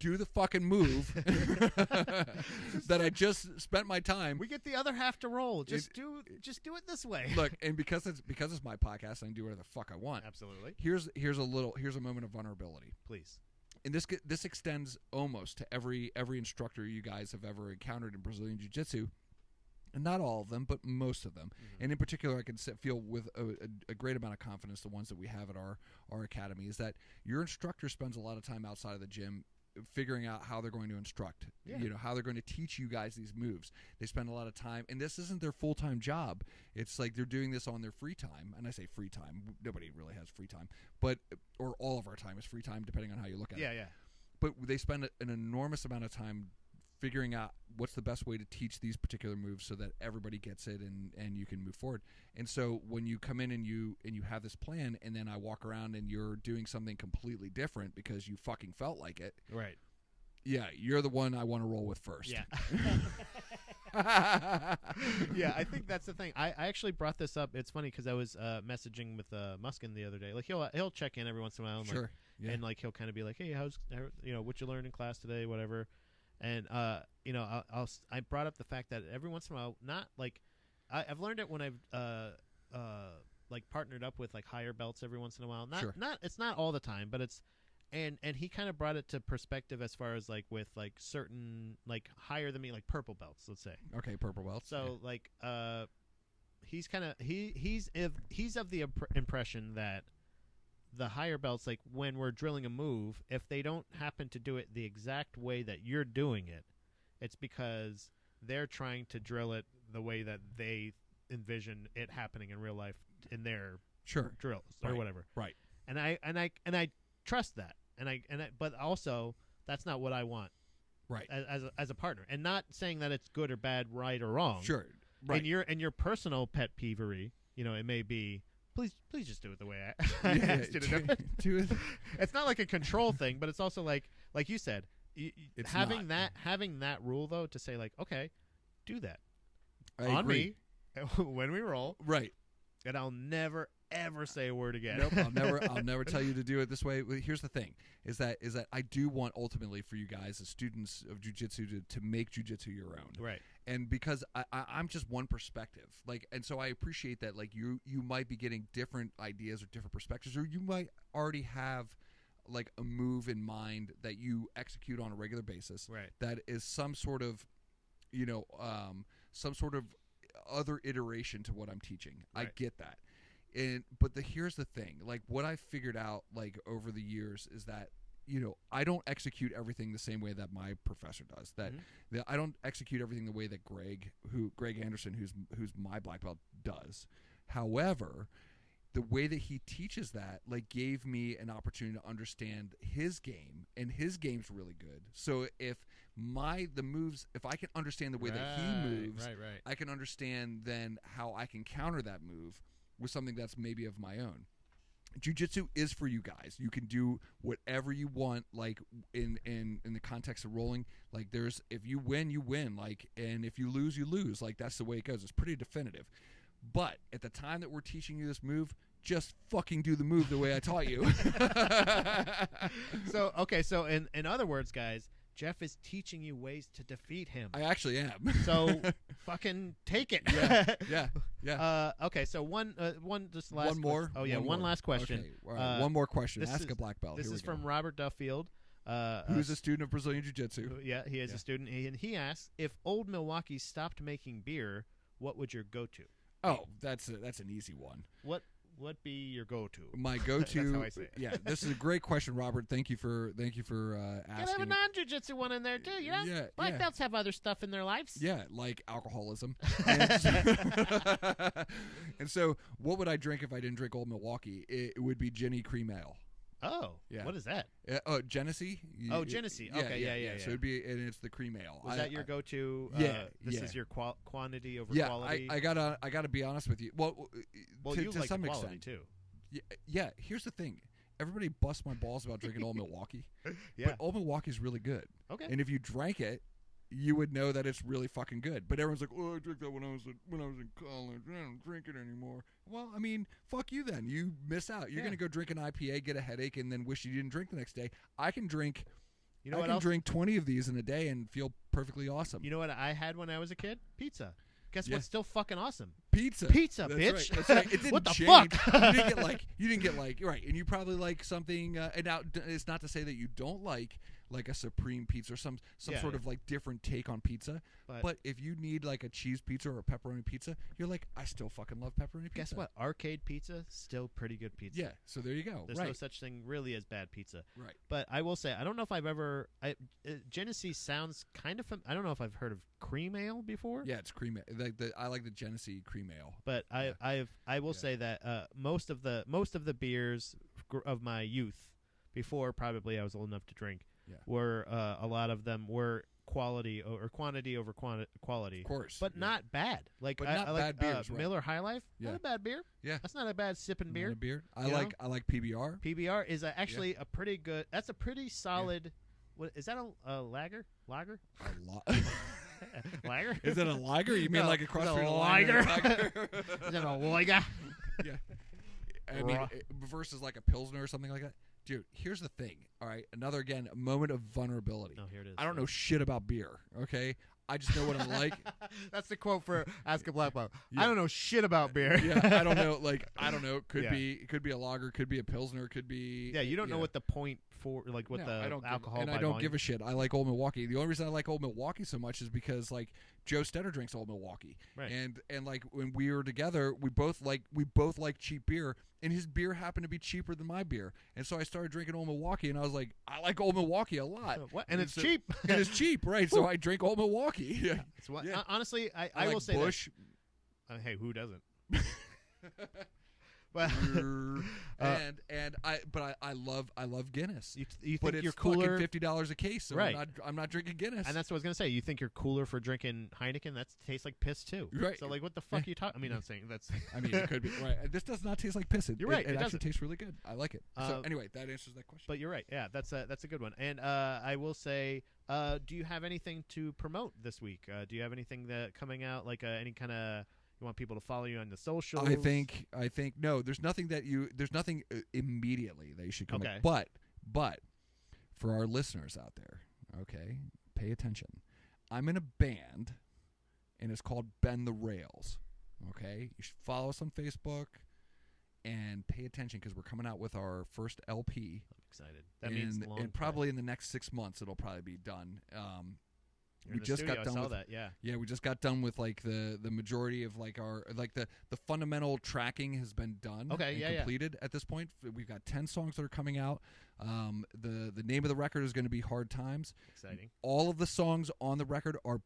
S2: do the fucking move that I just spent my time.
S1: We get the other half to roll. Just do it this way.
S2: Look, and because it's my podcast, I can do whatever the fuck I want.
S1: Absolutely.
S2: Here's a moment of vulnerability.
S1: Please.
S2: And this extends almost to every instructor you guys have ever encountered in Brazilian Jiu-Jitsu. And not all of them, but most of them.
S1: Mm-hmm.
S2: And in particular, I can feel with a great amount of confidence the ones that we have at our academy is that your instructor spends a lot of time outside of the gym figuring out how they're going to instruct, how they're going to teach you guys these moves. They spend a lot of time, and this isn't their full-time job. It's like they're doing this on their free time, and I say free time. Nobody really has free time, or all of our time is free time, depending on how you look at it.
S1: Yeah.
S2: But they spend an enormous amount of time figuring out what's the best way to teach these particular moves so that everybody gets it and you can move forward. And so when you come in and you have this plan, and then I walk around and you're doing something completely different because you fucking felt like it.
S1: Right.
S2: Yeah, you're the one I want to roll with first.
S1: Yeah. Yeah, I think that's the thing. I actually brought this up. It's funny because I was messaging with Muskin the other day. Like he'll check in every once in a while. And,
S2: sure.
S1: And like he'll kind of be like, hey, how's what you learned in class today, whatever. And I brought up the fact that every once in a while, not like I've learned it when I've like partnered up with like higher belts every once in a while. It's not all the time, but it's and he kind of brought it to perspective as far as like with like certain like higher than me, like purple belts, let's say.
S2: Okay, purple belts.
S1: So like he's kind of he's of the impression that the higher belts, like when we're drilling a move, if they don't happen to do it the exact way that you're doing it, it's because they're trying to drill it the way that they envision it happening in real life in their drills or whatever.
S2: Right.
S1: And I trust that. But also that's not what I want.
S2: Right.
S1: As a partner, and not saying that it's good or bad, right or wrong.
S2: Sure. Right.
S1: And your personal pet peevery, it may be. Please just do it the way I asked you to do it. It's not like a control thing, but it's also like you said, having that rule though to say like, okay, do that on me when we roll,
S2: right?
S1: And I'll never ever say a word again.
S2: Nope, I'll never tell you to do it this way. Here's the thing: is that I do want ultimately for you guys as students of jiu-jitsu to make jiu-jitsu your own,
S1: right?
S2: And because I'm just one perspective, and so I appreciate that, you might be getting different ideas or different perspectives, or you might already have like a move in mind that you execute on a regular basis,
S1: right? That
S2: is some sort of, some sort of other iteration to what I'm teaching. Right. I get that. But here's the thing, like what I've figured out like over the years is that I don't execute everything the same way that my professor does. That I don't execute everything the way that Greg Anderson, who's my black belt, does. However, the way that he teaches that like gave me an opportunity to understand his game, and his game's really good. So if I can understand the way that he moves, I can understand then how I can counter that move with something that's maybe of my own. Jiu-jitsu is for you guys. You can do whatever you want, like in the context of rolling. Like if you win, you win. Like, and if you lose, you lose. Like that's the way it goes. It's pretty definitive. But at the time that we're teaching you this move, just fucking do the move the way I taught you.
S1: So in other words, guys, Jeff is teaching you ways to defeat him.
S2: I actually am.
S1: So fucking take it.
S2: Yeah.
S1: Okay, so one just last
S2: one more.
S1: One last question.
S2: Okay. All right. One more question. Ask a black belt.
S1: This is from Robert Duffield,
S2: who's a student of Brazilian Jiu-Jitsu.
S1: Yeah, he is a student, and he asks, if Old Milwaukee stopped making beer, what would your go-to?
S2: Oh, that's an easy one.
S1: What be your go-to?
S2: My go-to.
S1: That's how I say it.
S2: Yeah, this is a great question, Robert. Thank you for asking.
S1: Can have a non-jiu-jitsu one in there too. Yeah, black belts have other stuff in their lives.
S2: Yeah, like alcoholism. And so, what would I drink if I didn't drink Old Milwaukee? It would be Ginny Cream Ale.
S1: Oh, yeah. What is that?
S2: Genesee.
S1: Oh, Genesee. Okay, yeah.
S2: So it'd be, and it's the cream ale.
S1: Was that your go-to? This is your quantity over quality.
S2: I gotta be honest with you. Well,
S1: you
S2: to
S1: like
S2: some
S1: quality
S2: extent
S1: too.
S2: Yeah. Here's the thing. Everybody busts my balls about drinking Old Milwaukee.
S1: Yeah.
S2: But Old Milwaukee's really good.
S1: Okay.
S2: And if you drank it, you would know that it's really fucking good. But everyone's like, "Oh, I drank that when I was in college. I don't drink it anymore." Well, I mean, fuck you then. You miss out. You're gonna go drink an IPA, get a headache, and then wish you didn't drink the next day. I can drink. I can drink 20 of these in a day and feel perfectly awesome.
S1: You know what I had when I was a kid? Pizza. Guess what's still fucking awesome?
S2: Pizza,
S1: bitch.
S2: Right. That's right. It didn't
S1: what the
S2: change.
S1: fuck?
S2: You didn't get like right, and you probably like something. And now it's not to say that you don't like like a supreme pizza or some sort of like different take on pizza. But if you need like a cheese pizza or a pepperoni pizza, you're like, I still fucking love pepperoni pizza.
S1: Guess what? Arcade pizza, still pretty good pizza.
S2: Yeah, so there you go.
S1: There's no such thing really as bad pizza.
S2: Right.
S1: But I will say, I don't know if I've ever. Genesee sounds kind of. I don't know if I've heard of cream ale before.
S2: Yeah, it's cream ale. I like the Genesee cream ale.
S1: But I will say that most of the beers of my youth, before probably I was old enough to drink, were a lot of them were quality or quantity over quality.
S2: Of course.
S1: But not bad. Like
S2: but
S1: I
S2: not
S1: like
S2: bad beers, right?
S1: Miller High Life. Not a bad beer.
S2: Yeah.
S1: That's not a bad sipping beer.
S2: Not a beer. I like PBR.
S1: PBR is actually a pretty good. That's a pretty solid. What is that? A lager? Lager? Lager?
S2: Is it a lager? You mean like across from a
S1: lager?
S2: Is
S1: it a lager?
S2: Yeah. I mean, versus like a Pilsner or something like that. Dude, here's the thing. All right, again, a moment of vulnerability.
S1: Oh, here it is.
S2: I don't know shit about beer. Okay, I just know what I like.
S1: That's the quote for Ask a Black Belt. I don't know shit about beer.
S2: Yeah, I don't know. Like, I don't know. It could be a lager. Could be a Pilsner. Could be.
S1: Yeah, you don't know what the point for, like, what the alcohol.
S2: And I don't give a shit. I like Old Milwaukee. The only reason I like Old Milwaukee so much is because like Joe Stetter drinks Old Milwaukee,
S1: right?
S2: And like when we were together, we both like cheap beer. And his beer happened to be cheaper than my beer. And so I started drinking Old Milwaukee, and I was like, I like Old Milwaukee a lot.
S1: And it's cheap.
S2: And it's cheap, right? So I drink Old Milwaukee. Yeah.
S1: Honestly, I
S2: like
S1: will say
S2: Busch.
S1: That. Hey, who doesn't? But
S2: I love Guinness.
S1: You
S2: but
S1: think
S2: it's
S1: you're cooler?
S2: fucking $50 a case, so
S1: right.
S2: I'm not drinking Guinness.
S1: And that's what I was gonna say. You think you're cooler for drinking Heineken? That tastes like piss too.
S2: Right.
S1: So like, what the fuck are you talking? I mean, I'm saying that's.
S2: I mean, it could be right. This does not taste like piss.
S1: You're right.
S2: It actually tastes really good. I like it. So anyway, that answers that question.
S1: But you're right. Yeah, that's a good one. And I will say, do you have anything to promote this week? Do you have anything that coming out, like any kind of? You want people to follow you on the socials?
S2: I think no. There's nothing immediately that you should come.
S1: Okay.
S2: But for our listeners out there, okay, pay attention. I'm in a band, and it's called Bend the Rails. Okay, you should follow us on Facebook and pay attention because we're coming out with our first LP.
S1: I'm excited. That means long.
S2: And probably in the next 6 months it'll probably be done.
S1: We just got done with that.
S2: Yeah, we just got done with like the majority of like our like the fundamental tracking has been done.
S1: Okay,
S2: and completed at this point. We've got 10 songs that are coming out. The name of the record is going to be Hard Times.
S1: Exciting.
S2: All of the songs on the record are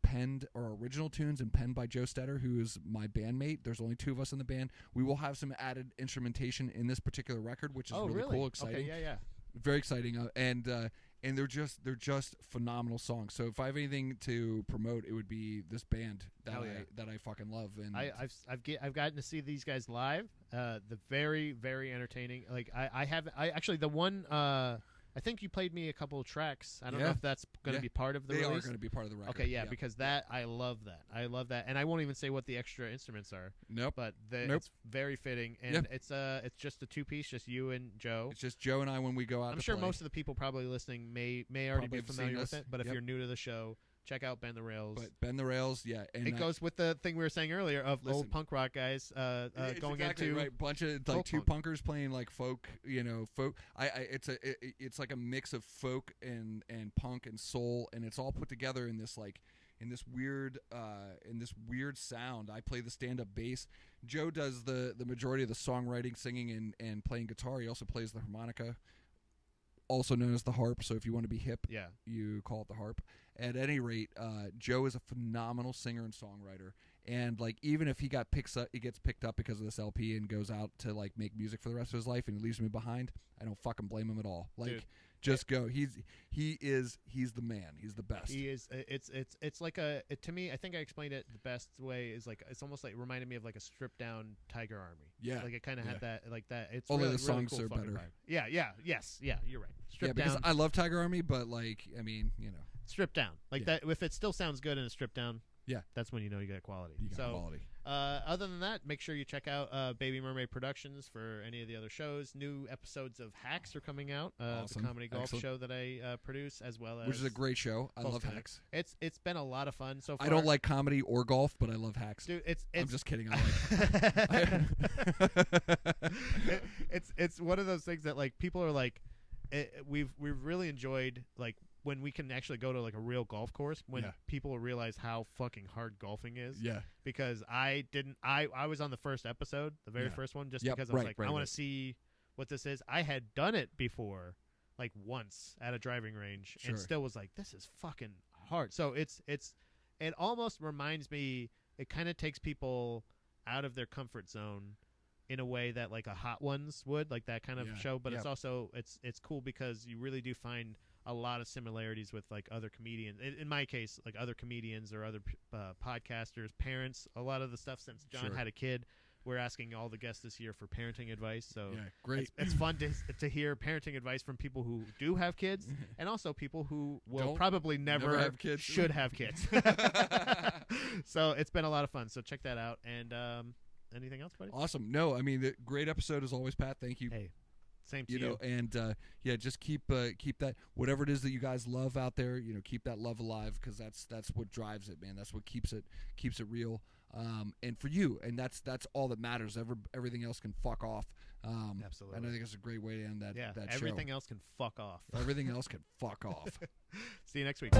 S2: original tunes and penned by Joe Stetter, who is my bandmate. There's only 2 of us in the band. We will have some added instrumentation in this particular record, which is really cool, exciting.
S1: Okay, yeah.
S2: Very exciting, and they're just phenomenal songs. So if I have anything to promote, it would be this band that I fucking love. And
S1: I've gotten to see these guys live. The very, very entertaining. Like I actually the one I think you played me a couple of tracks. I don't know if that's going to be part of the release.
S2: They are going to be part of the record.
S1: Okay, because that I love that. I love that, and I won't even say what the extra instruments are.
S2: Nope.
S1: But it's very fitting, and it's just a 2-piece, just you and Joe.
S2: It's just Joe and I when we go out.
S1: I'm sure most of the people probably listening may already be familiar with it, but if you're new to the show, check out Bend the Rails.
S2: But Bend the Rails, and
S1: it goes with the thing we were saying earlier of old punk rock guys going into
S2: right. Bunch of like 2 punkers playing like folk, folk. It's like a mix of folk and punk and soul, and it's all put together in this weird sound. I play the stand-up bass. Joe does the majority of the songwriting, singing, and playing guitar. He also plays the harmonica, also known as the harp. So if you want to be hip, you call it the harp. At any rate, Joe is a phenomenal singer and songwriter, and like even if he gets picked up because of this LP and goes out to like make music for the rest of his life and leaves me behind, I don't fucking blame him at all. Like, dude, just go. He's the man. He's the best.
S1: He is. It's like to me. I think I explained it the best way is like it's almost like it reminded me of like a stripped down Tiger Army.
S2: Yeah,
S1: like it kind of had that like that. It's
S2: only
S1: really,
S2: the songs
S1: really cool
S2: are better.
S1: Vibe. Yeah. Yes. Yeah. You're right. Stripped
S2: because
S1: down.
S2: I love Tiger Army, but like I mean,
S1: stripped down like that. If it still sounds good and it's stripped down, that's when you know you got quality.
S2: Quality.
S1: Other than that, make sure you check out Baby Mermaid Productions for any of the other shows. New episodes of Hacks are coming out.
S2: Awesome.
S1: The comedy golf show that I produce, as well as
S2: which is a great show. I love Hacks.
S1: It's been a lot of fun so far.
S2: I don't like comedy or golf, but I love Hacks.
S1: Dude,
S2: I'm just kidding. I like
S1: it's one of those things that like people are like we've really enjoyed like when we can actually go to like a real golf course, when people will realize how fucking hard golfing is.
S2: Yeah.
S1: Because I was on the first episode, the very first one, just because I was I want to see what this is. I had done it before, like once at a driving range, and still was like, this is fucking hard. So it almost reminds me, it kind of takes people out of their comfort zone in a way that like a Hot Ones would, like that kind of show. But it's also it's cool because you really do find a lot of similarities with like other comedians. In my case, like other comedians or other podcasters, parents. A lot of the stuff since John had a kid, we're asking all the guests this year for parenting advice. So
S2: great.
S1: It's fun to hear parenting advice from people who do have kids, and also people who will probably never
S2: have kids.
S1: Should have kids. So it's been a lot of fun. So check that out. And anything else, buddy?
S2: Awesome. No, I mean, the great episode as always, Pat. Thank you.
S1: Hey, same to you.
S2: Know, and just keep that, whatever it is that you guys love out there. Keep that love alive, because that's what drives it, man. That's what keeps it real. And for you, and that's all that matters. Everything else can fuck off.
S1: Absolutely.
S2: And I think it's a great way to end that.
S1: Yeah,
S2: that
S1: everything
S2: show.
S1: else can fuck off.
S2: Everything else can fuck off.
S1: See you next week.